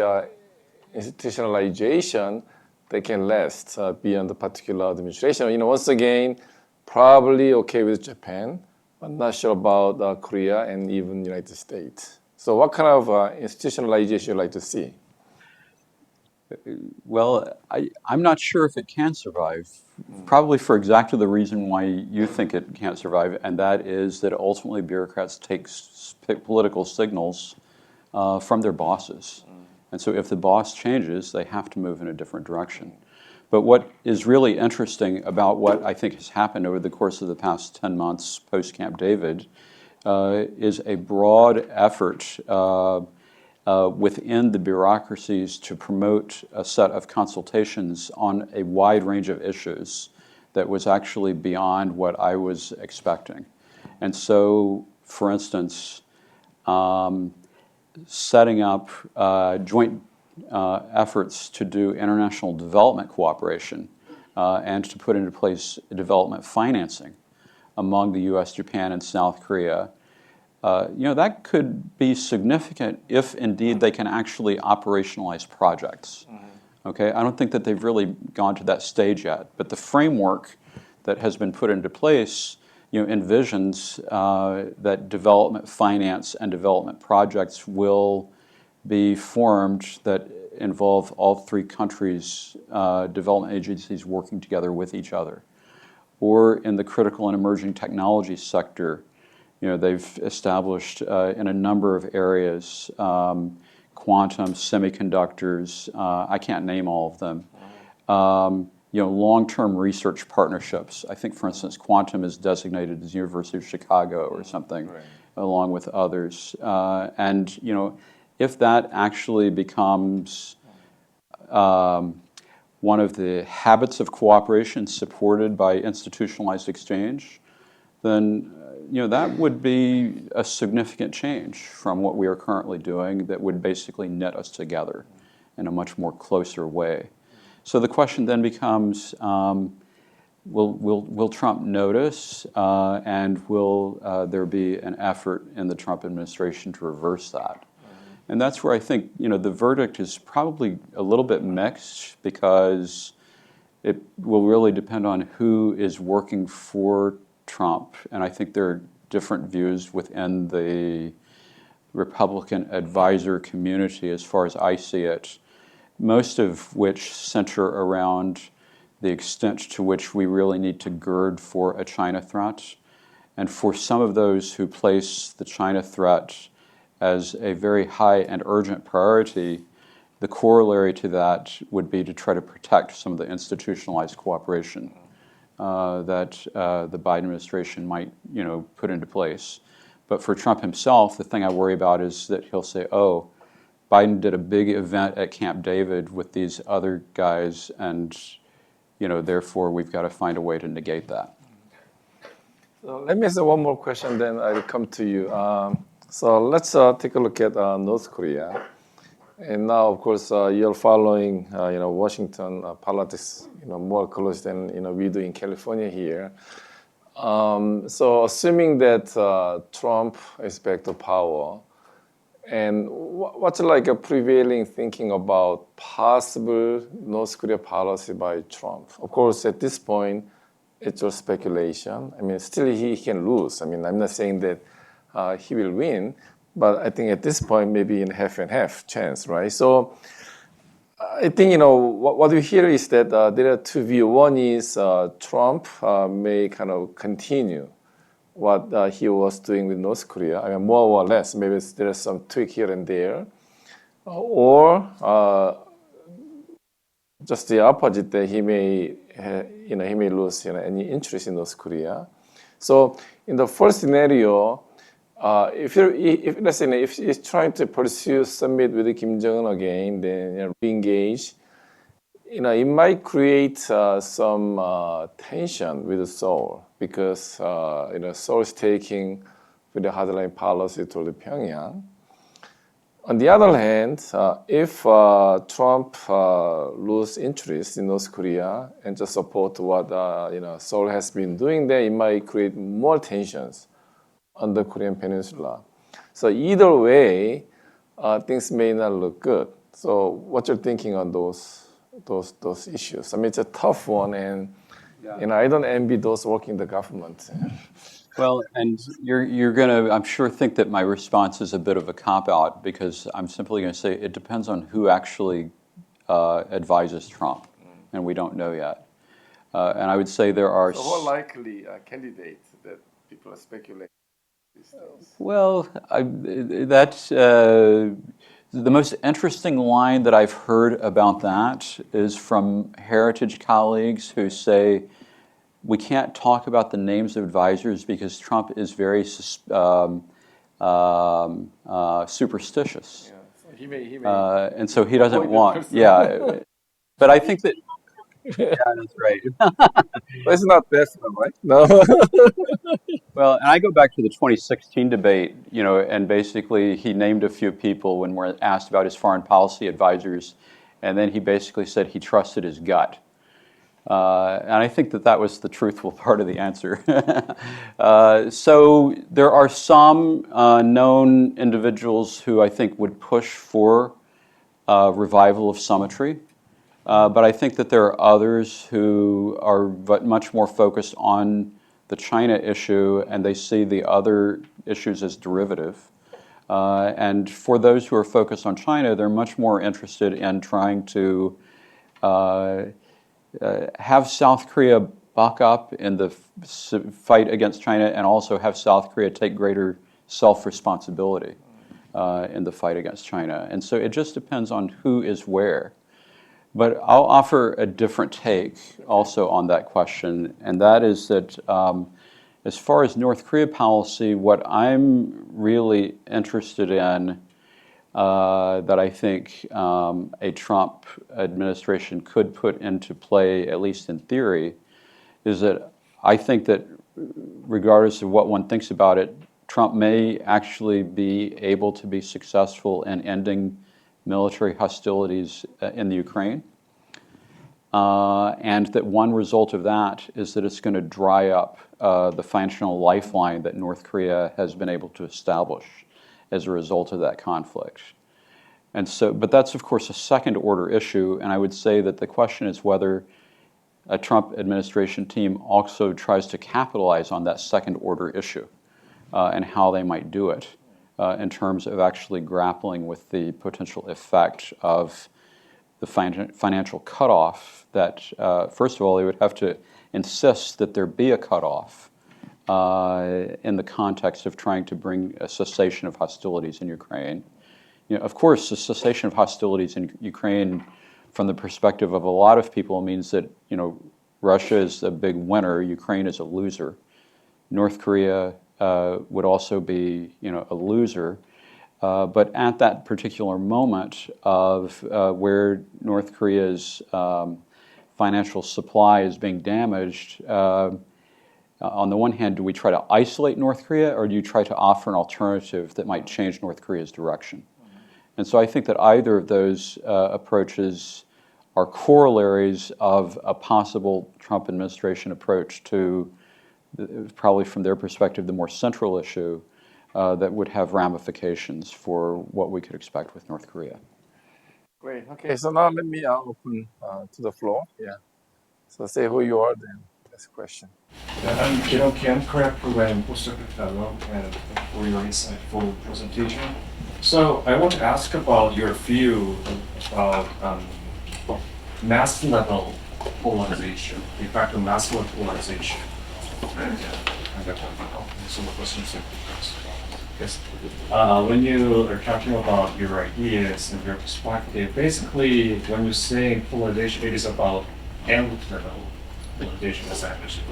institutionalization that can last beyond the particular administration? Once again, probably okay with Japan, but not sure about Korea and even United States. So what kind of institutionalization you'd like to see? Well, I'm not sure if it can survive, probably for exactly the reason why you think it can't survive, and that is that ultimately bureaucrats take political signals from their bosses. And so if the boss changes, they have to move in a different direction. But what is really interesting about what I think has happened over the course of the past 10 months post-Camp David is a broad effort within the bureaucracies to promote a set of consultations on a wide range of issues that was actually beyond what I was expecting. And so, for instance, setting up joint efforts to do international development cooperation and to put into place development financing among the U.S., Japan, and South Korea. That could be significant if indeed they can actually operationalize projects. Okay, I don't think that they've really gone to that stage yet, but the framework that has been put into place envisions that development finance and development projects will be formed that involve all three countries' development agencies working together with each other. Or in the critical and emerging technology sector, they've established in a number of areas, quantum, semiconductors, I can't name all of them, long-term research partnerships. I think, for instance, quantum is designated as University of Chicago or something, right, along with others. And if that actually becomes one of the habits of cooperation supported by institutionalized exchange, then that would be a significant change from what we are currently doing that would basically knit us together in a much more closer way. So the question then becomes, will Trump notice, and will there be an effort in the Trump administration to reverse that? And that's where I think the verdict is probably a little bit mixed, because it will really depend on who is working for Trump. And I think there are different views within the Republican advisor community, as far as I see it, most of which center around the extent to which we really need to gird for a China threat. And for some of those who place the China threat as a very high and urgent priority, the corollary to that would be to try to protect some of the institutionalized cooperation that the Biden administration might, put into place. But for Trump himself, the thing I worry about is that he'll say, "Oh, Biden did a big event at Camp David with these other guys, and therefore we've got to find a way to negate that." So let me ask one more question, then I'll come to you. So let's take a look at North Korea. And now, of course, you're following, Washington politics, more closely than we do in California here. So assuming that Trump is back to power, and what's like a prevailing thinking about possible North Korea policy by Trump? Of course, at this point, it's just speculation. I mean, still he can lose. I mean, I'm not saying that he will win, but I think at this point, maybe in half and half chance, right? So I think, what we hear is that there are two views. One is Trump may kind of continue what he was doing with North Korea. I mean, more or less, maybe there is some tweak here and there. Or just the opposite, that he may lose any interest in North Korea. So in the first scenario, if let's say if he's trying to pursue summit with Kim Jong-un again, then re-engage, it might create some tension with Seoul, because Seoul is taking very hardline policy toward Pyongyang. On the other hand, if Trump lose interest in North Korea and just support what Seoul has been doing there, it might create more tensions on the Korean Peninsula. So either way, things may not look good. So what's your thinking on those issues? I mean, it's a tough one, and I don't envy those working in the government. Well, and you're going to, I'm sure, think that my response is a bit of a cop-out, because I'm simply going to say it depends on who actually advises Trump, and we don't know yet. And I would say there are... So what likely candidates that people are speculating these days? Well, that's... the most interesting line that I've heard about that is from Heritage colleagues who say, we can't talk about the names of advisors because Trump is very superstitious. Yeah. So he may and so he doesn't want... Yeah. But I think that... Yeah, that's right. But it's not personal, right? No. Well, and I go back to the 2016 debate, and basically he named a few people when we're asked about his foreign policy advisors, and then he basically said he trusted his gut. And I think that was the truthful part of the answer. So there are some known individuals who I think would push for revival of symmetry. But I think that there are others who are much more focused on the China issue and they see the other issues as derivative. And for those who are focused on China, they're much more interested in trying to have South Korea buck up in the fight against China and also have South Korea take greater self-responsibility in the fight against China. And so it just depends on who is where. But I'll offer a different take also on that question, and that is that as far as North Korea policy, what I'm really interested in that I think a Trump administration could put into play, at least in theory, is that I think that regardless of what one thinks about it, Trump may actually be able to be successful in ending military hostilities in the Ukraine. And that one result of that is that it's going to dry up the financial lifeline that North Korea has been able to establish as a result of that conflict. And so, but that's of course a second order issue, and I would say that the question is whether a Trump administration team also tries to capitalize on that second order issue and how they might do it in terms of actually grappling with the potential effect of the financial cutoff that, first of all, they would have to insist that there be a cutoff in the context of trying to bring a cessation of hostilities in Ukraine. You know, of course, the cessation of hostilities in Ukraine, from the perspective of a lot of people, means that, you know, Russia is a big winner, Ukraine is a loser. North Korea would also be, you know, a loser. But at that particular moment of where North Korea's financial supply is being damaged, on the one hand, do we try to isolate North Korea, or do you try to offer an alternative that might change North Korea's direction? And so I think that either of those approaches are corollaries of a possible Trump administration approach to, probably from their perspective, the more central issue that would have ramifications for what we could expect with North Korea. Great. Okay, so now let me open to the floor. Yeah. So say who you are, then ask a question. I'm Ken Craig Program Postdoctoral Fellow, and for your insightful presentation. So I want to ask about your view about mass level polarization, the effect of mass level polarization. And some questions. Yes. When you are talking about your ideas and your perspective, basically when you say polarization, it is about end level polarization, as I understand.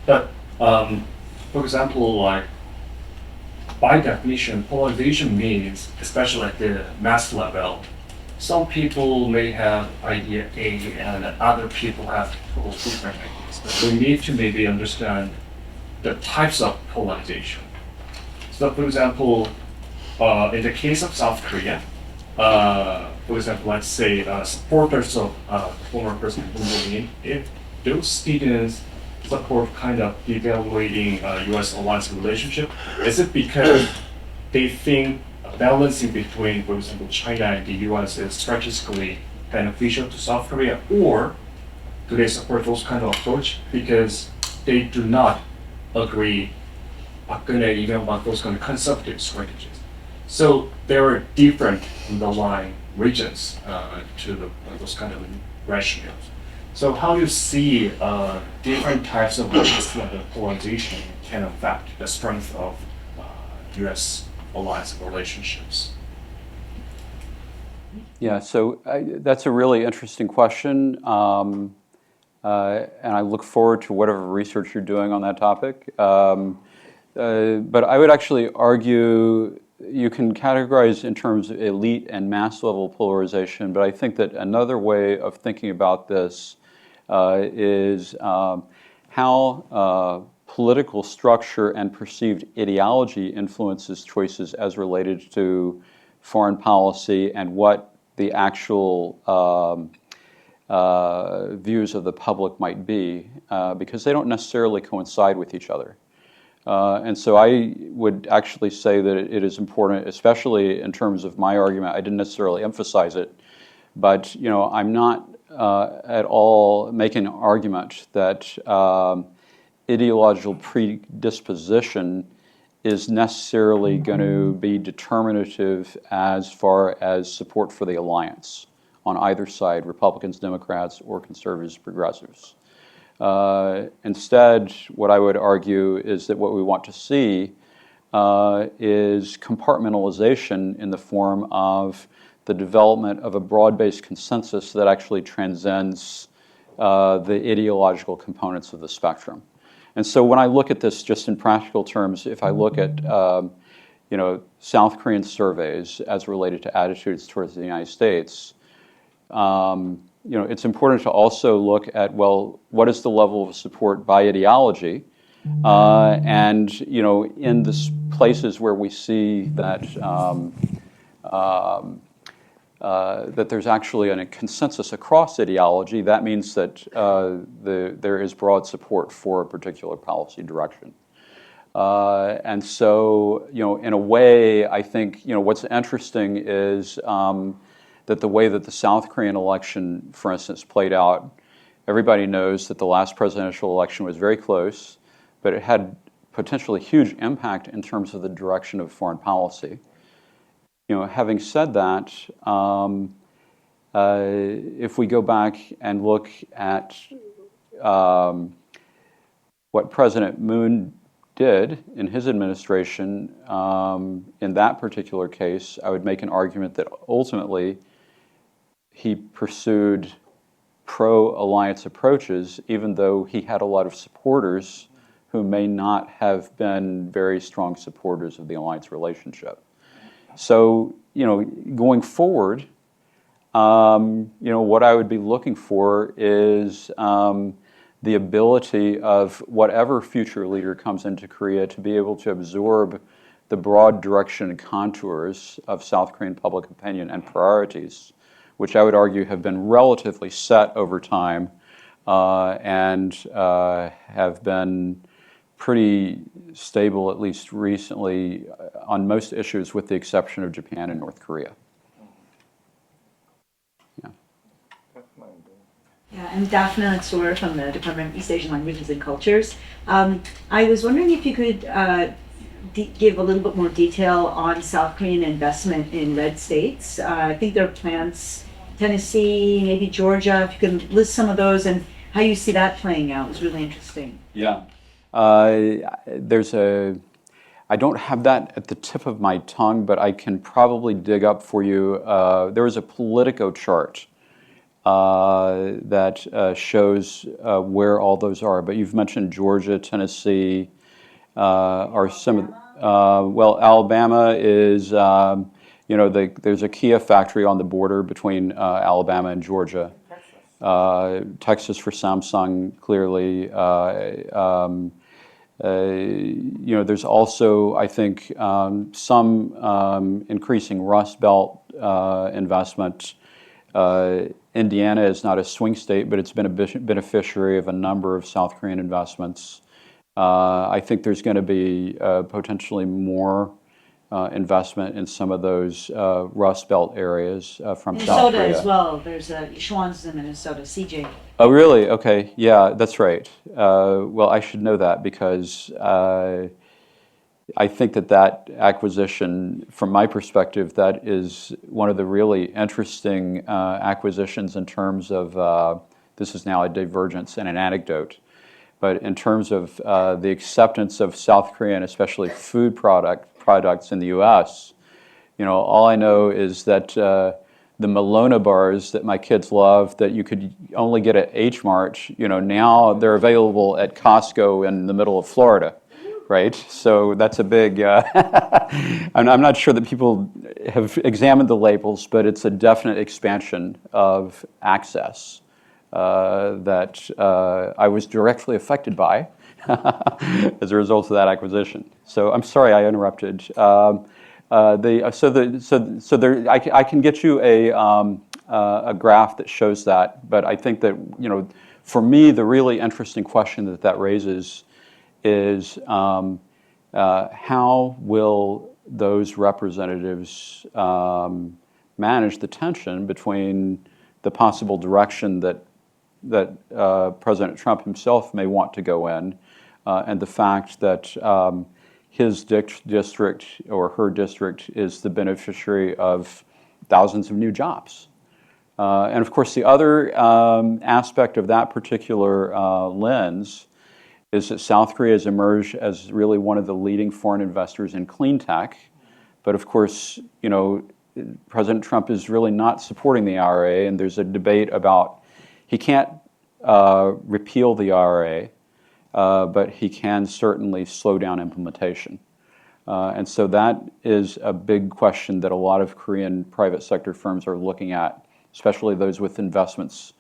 But for example, like by definition, polarization means, especially at the mass level, some people may have idea A and other people have totally different ideas. But we need to maybe understand the types of polarization. So for example, in the case of South Korea, for example, let's say supporters of former President Moon Jae-in, if those students support kind of devaluing U.S. alliance relationship, is it because they think balancing between, for example, China and the U.S. is strategically beneficial to South Korea, or do they support those kind of approach because they do not agree even about those kind of conservative strategies? So there are different underlying regions to those kind of rationales. So how do you see different types of polarization can affect the strength of U.S. alliance relationships? Yeah, so that's a really interesting question, and I look forward to whatever research you're doing on that topic. But I would actually argue you can categorize in terms of elite and mass level polarization, but I think that another way of thinking about this is how political structure and perceived ideology influences choices as related to foreign policy and what the actual views of the public might be, because they don't necessarily coincide with each other. And so I would actually say that it is important, especially in terms of my argument. I didn't necessarily emphasize it, but you know, I'm not at all making an argument that ideological predisposition is necessarily going to be determinative as far as support for the alliance on either side, Republicans, Democrats, or conservatives, progressives. Instead, what I would argue is that what we want to see is compartmentalization in the form of the development of a broad-based consensus that actually transcends the ideological components of the spectrum. And so when I look at this just in practical terms, if I look at South Korean surveys as related to attitudes towards the United States, it's important to also look at, well, what is the level of support by ideology? And in the places where we see that that there's actually a consensus across ideology, that means that there is broad support for a particular policy direction. And so, in a way, I think, what's interesting is that the way that the South Korean election, for instance, played out, everybody knows that the last presidential election was very close, but it had potentially huge impact in terms of the direction of foreign policy. Having said that, if we go back and look at what President Moon did in his administration, in that particular case, I would make an argument that ultimately he pursued pro-alliance approaches, even though he had a lot of supporters who may not have been very strong supporters of the alliance relationship. So, going forward, what I would be looking for is the ability of whatever future leader comes into Korea to be able to absorb the broad direction and contours of South Korean public opinion and priorities, which I would argue have been relatively set over time and have been pretty stable, at least recently, on most issues, with the exception of Japan and North Korea. Yeah, I'm Daphne Alexor from the Department of East Asian Languages and Cultures. I was wondering if you could give a little bit more detail on South Korean investment in red states. I think there are plans, Tennessee, maybe Georgia. If you can list some of those and how you see that playing out, is really interesting. Yeah. I don't have that at the tip of my tongue, but I can probably dig up for you. There was a Politico chart that shows where all those are. But you've mentioned Georgia, Tennessee, are some of. Alabama is. There's a Kia factory on the border between Alabama and Georgia. Texas for Samsung, clearly. There's also, I think, some increasing Rust Belt investment. Indiana is not a swing state, but it's been a beneficiary of a number of South Korean investments. I think there's going to be potentially more investment in some of those Rust Belt areas from South Korea. Minnesota as well. There's Schwann's in Minnesota, CJ. Oh, really? Okay. Yeah, that's right. Well, I should know that because I think that acquisition, from my perspective, that is one of the really interesting acquisitions in terms of, this is now a divergence and an anecdote, but in terms of the acceptance of South Korean, especially food products in the U.S., all I know is that the Malona bars that my kids love that you could only get at H Mart, now they're available at Costco in the middle of Florida. Right, so that's a big. I'm not sure that people have examined the labels, but it's a definite expansion of access that I was directly affected by as a result of that acquisition. So I'm sorry I interrupted. I can get you a graph that shows that, but I think that for me the really interesting question that raises is how will those representatives manage the tension between the possible direction that President Trump himself may want to go in, and the fact that his district or her district is the beneficiary of thousands of new jobs. And of course, the other aspect of that particular lens is that South Korea has emerged as really one of the leading foreign investors in clean tech. But of course, you know, President Trump is really not supporting the IRA, and there's a debate about he can't repeal the IRA, but he can certainly slow down implementation. And so that is a big question that a lot of Korean private sector firms are looking at, especially those with investments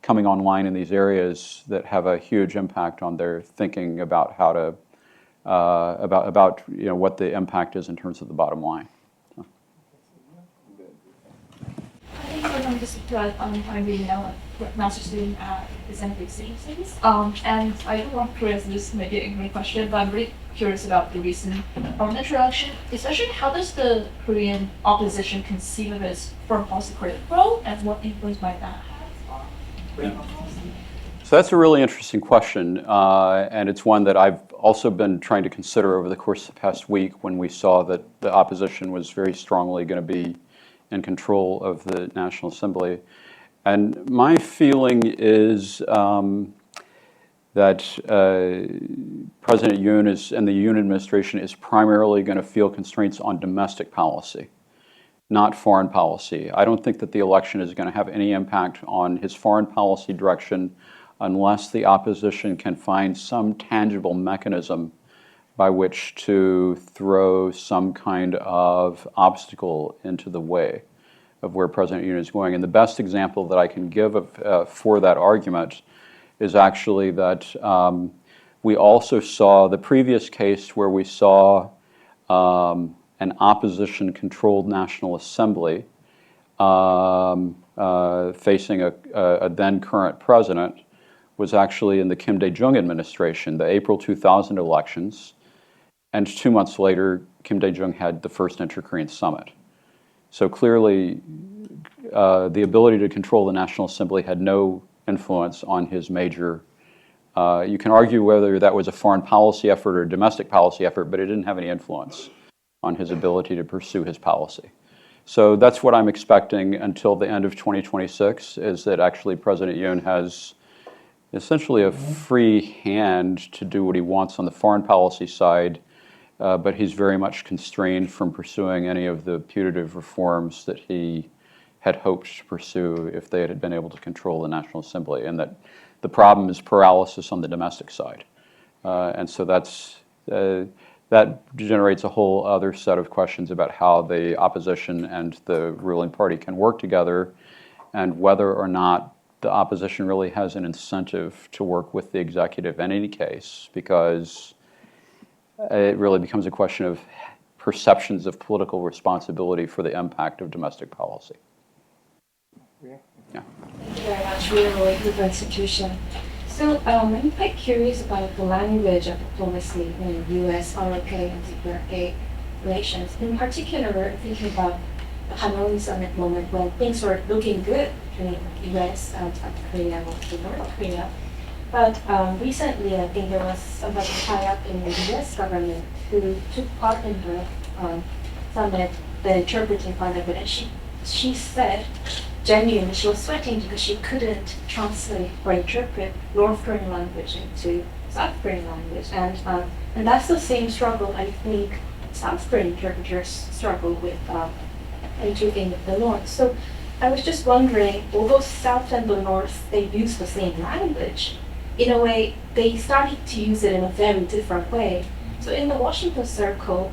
coming online in these areas that have a huge impact on their thinking about how to about you know what the impact is in terms of the bottom line. I think I'm just I'm reading now a master's student at the Scientific Studies. And I don't want to curious this may be a ignorant question, but I'm really curious about the recent parliamentary election, especially how does the Korean opposition conceive of its foreign policy critical role and what influence might that have on Korean foreign policy? So that's a really interesting question, and it's one that I've also been trying to consider over the course of the past week when we saw that the opposition was very strongly going to be in control of the National Assembly. And my feeling is that President Yoon and the Yoon administration is primarily going to feel constraints on domestic policy, not foreign policy. I don't think that the election is going to have any impact on his foreign policy direction unless the opposition can find some tangible mechanism by which to throw some kind of obstacle into the way of where President Yoon is going. And the best example that I can give for that argument is actually that we also saw the previous case where we saw an opposition-controlled National Assembly facing a then-current president was actually in the Kim Dae-jung administration, the April 2000 elections, and 2 months later, Kim Dae-jung had the first inter-Korean summit. So clearly, the ability to control the National Assembly had no influence on his major. You can argue whether that was a foreign policy effort or a domestic policy effort, but it didn't have any influence on his ability to pursue his policy. So that's what I'm expecting until the end of 2026, is that actually President Yoon has essentially a free hand to do what he wants on the foreign policy side, but he's very much constrained from pursuing any of the putative reforms that he had hoped to pursue if they had been able to control the National Assembly, and that the problem is paralysis on the domestic side. And so that generates a whole other set of questions about how the opposition and the ruling party can work together, and whether or not the opposition really has an incentive to work with the executive in any case, because it really becomes a question of perceptions of political responsibility for the impact of domestic policy. Yeah. Thank you very much. We are a good institution. So I'm quite curious about the language of diplomacy in U.S. ROK and DPRK relations. In particular, we're thinking about the Hanoi summit moment when things were looking good between U.S. and South Korea and North Korea. But recently, I think there was somebody high up in the U.S. government who took part in the summit, the interpreting part of it, and she said, genuinely, she was sweating because she couldn't translate or interpret North Korean language into South Korean language, and that's the same struggle I think South Korean interpreters struggle with interpreting the North. So I was just wondering, although South and the North, they use the same language, in a way, they started to use it in a very different way. So in the Washington Circle,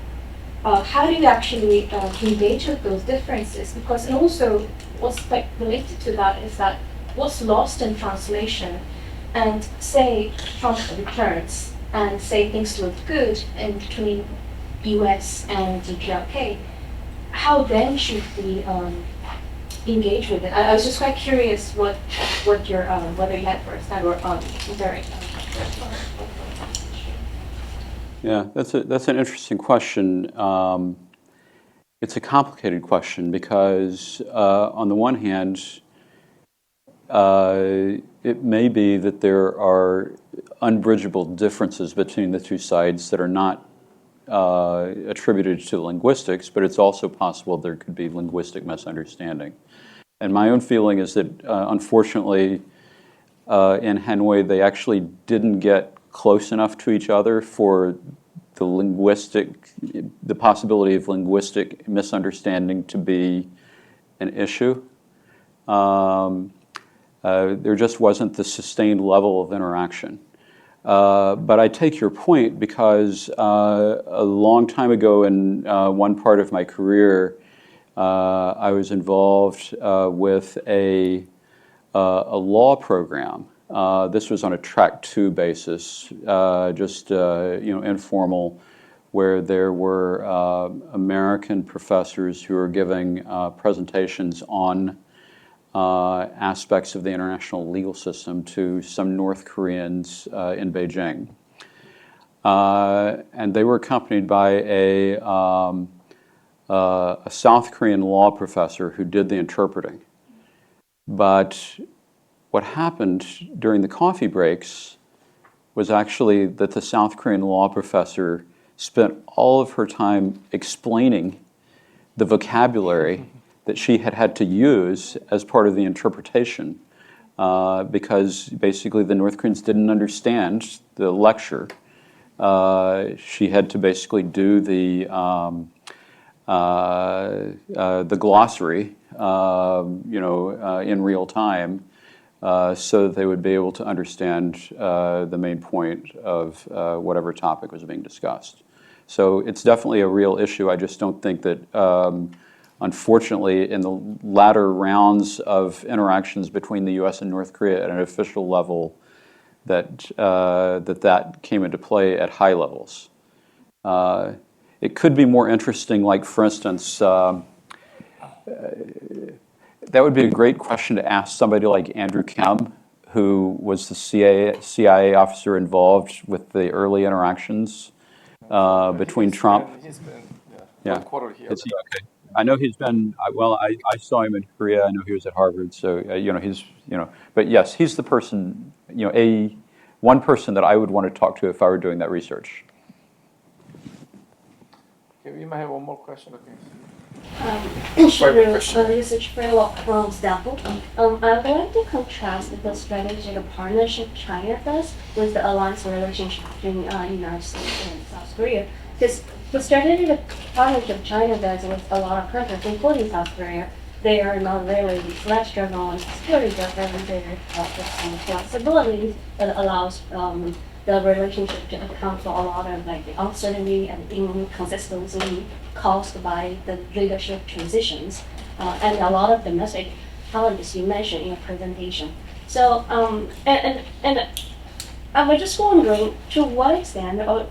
how do you actually engage with those differences? Because, and also, what's quite related to that is that what's lost in translation, and say Trump returns, and say things look good in between US and DPRK, how then should we engage with it? I was just quite curious what your whether you had first hand or direct. Yeah, that's an interesting question. It's a complicated question because on the one hand, it may be that there are unbridgeable differences between the two sides that are not attributed to linguistics, but it's also possible there could be linguistic misunderstanding. And my own feeling is that, unfortunately, in Hanoi, they actually didn't get close enough to each other for the possibility of linguistic misunderstanding to be an issue. There just wasn't the sustained level of interaction. But I take your point because a long time ago in one part of my career, I was involved with a law program. This was on a track 2 basis, just informal, where there were American professors who were giving presentations on aspects of the international legal system to some North Koreans in Beijing. And they were accompanied by a South Korean law professor who did the interpreting. But what happened during the coffee breaks was actually that the South Korean law professor spent all of her time explaining the vocabulary that she had had to use as part of the interpretation because basically the North Koreans didn't understand the lecture. She had to basically do the glossary, in real time, so that they would be able to understand the main point of whatever topic was being discussed. So it's definitely a real issue. I just don't think that, unfortunately, in the latter rounds of interactions between the U.S. and North Korea at an official level, that came into play at high levels. It could be more interesting, like, for instance, that would be a great question to ask somebody like Andrew Kemp, who was the CIA officer involved with the early interactions between Trump. He's been Yeah. 1 quarter here. Is he okay? I know he's been, I saw him in Korea. I know he was at Harvard. So, but yes, he's the person, one person that I would want to talk to if I were doing that research. Okay, we might have one more question. Okay. Research fellow from Stanford. I would like to contrast the strategic partnership China does with the alliance relationship between the United States and South Korea. Because the strategic partnership China does with a lot of countries, including South Korea, they are not really less driven on security, but they're focused on flexibility that allows the relationship to account for a lot of the uncertainty and inconsistency caused by the leadership transitions and a lot of domestic challenges you mentioned in your presentation. So, and I was just wondering to what extent, or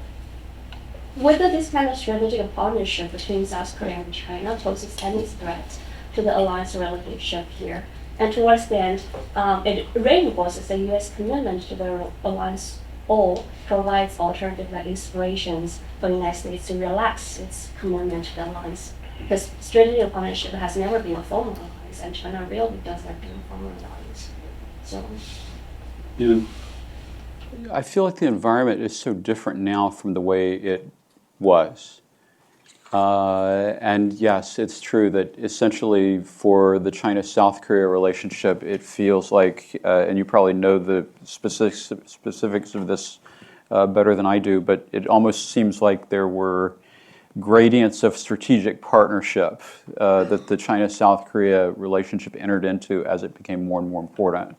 whether this kind of strategic partnership between South Korea and China poses any threat to the alliance relationship here, and to what extent it reinforces the U.S. commitment to the alliance or provides alternative inspirations for the United States to relax its commitment to the alliance. Because strategic partnership has never been a formal alliance, and China really does not be a formal alliance. So, yeah. I feel like the environment is so different now from the way it was. And yes, it's true that essentially for the China-South Korea relationship, it feels like, and you probably know the specifics of this better than I do, but it almost seems like there were gradients of strategic partnership that the China-South Korea relationship entered into as it became more and more important.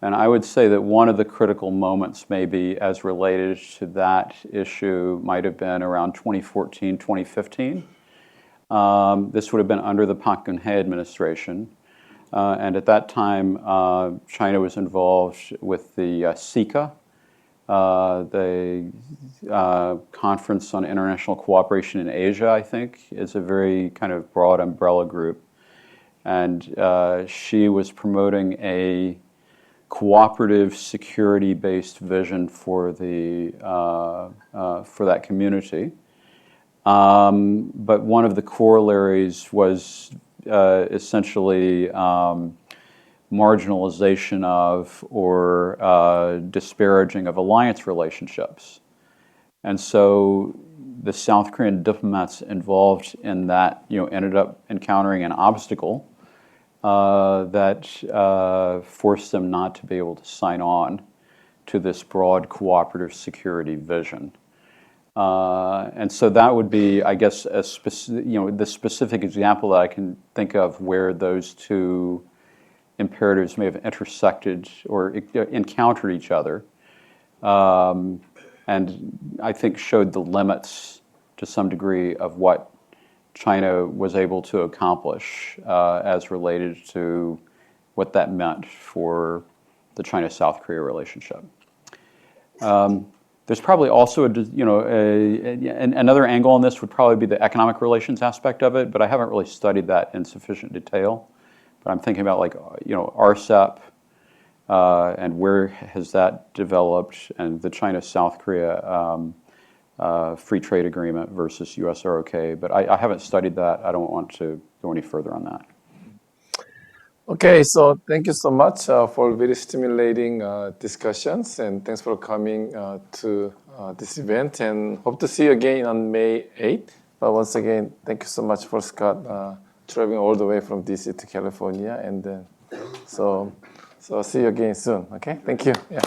And I would say that one of the critical moments maybe as related to that issue might have been around 2014, 2015. This would have been under the Park Geun-hye administration. And at that time, China was involved with the CICA, the Conference on International Cooperation in Asia, I think, is a very kind of broad umbrella group. And she was promoting a cooperative, security-based vision for that community. But one of the corollaries was essentially marginalization of or disparaging of alliance relationships. And so the South Korean diplomats involved in that, ended up encountering an obstacle that forced them not to be able to sign on to this broad cooperative security vision. And so that would be, I guess, the specific example that I can think of where those two imperatives may have intersected or encountered each other, and I think showed the limits to some degree of what China was able to accomplish as related to what that meant for the China-South Korea relationship. There's probably also another angle on this would probably be the economic relations aspect of it, but I haven't really studied that in sufficient detail. But I'm thinking about RCEP and where has that developed, and the China-South Korea free trade agreement versus U.S. ROK. But I haven't studied that. I don't want to go any further on that. Okay, so thank you so much for very stimulating discussions, and thanks for coming to this event, and hope to see you again on May 8th. But once again, thank you so much for Scott traveling all the way from DC to California, and then so see you again soon. Okay, thank you. Yeah.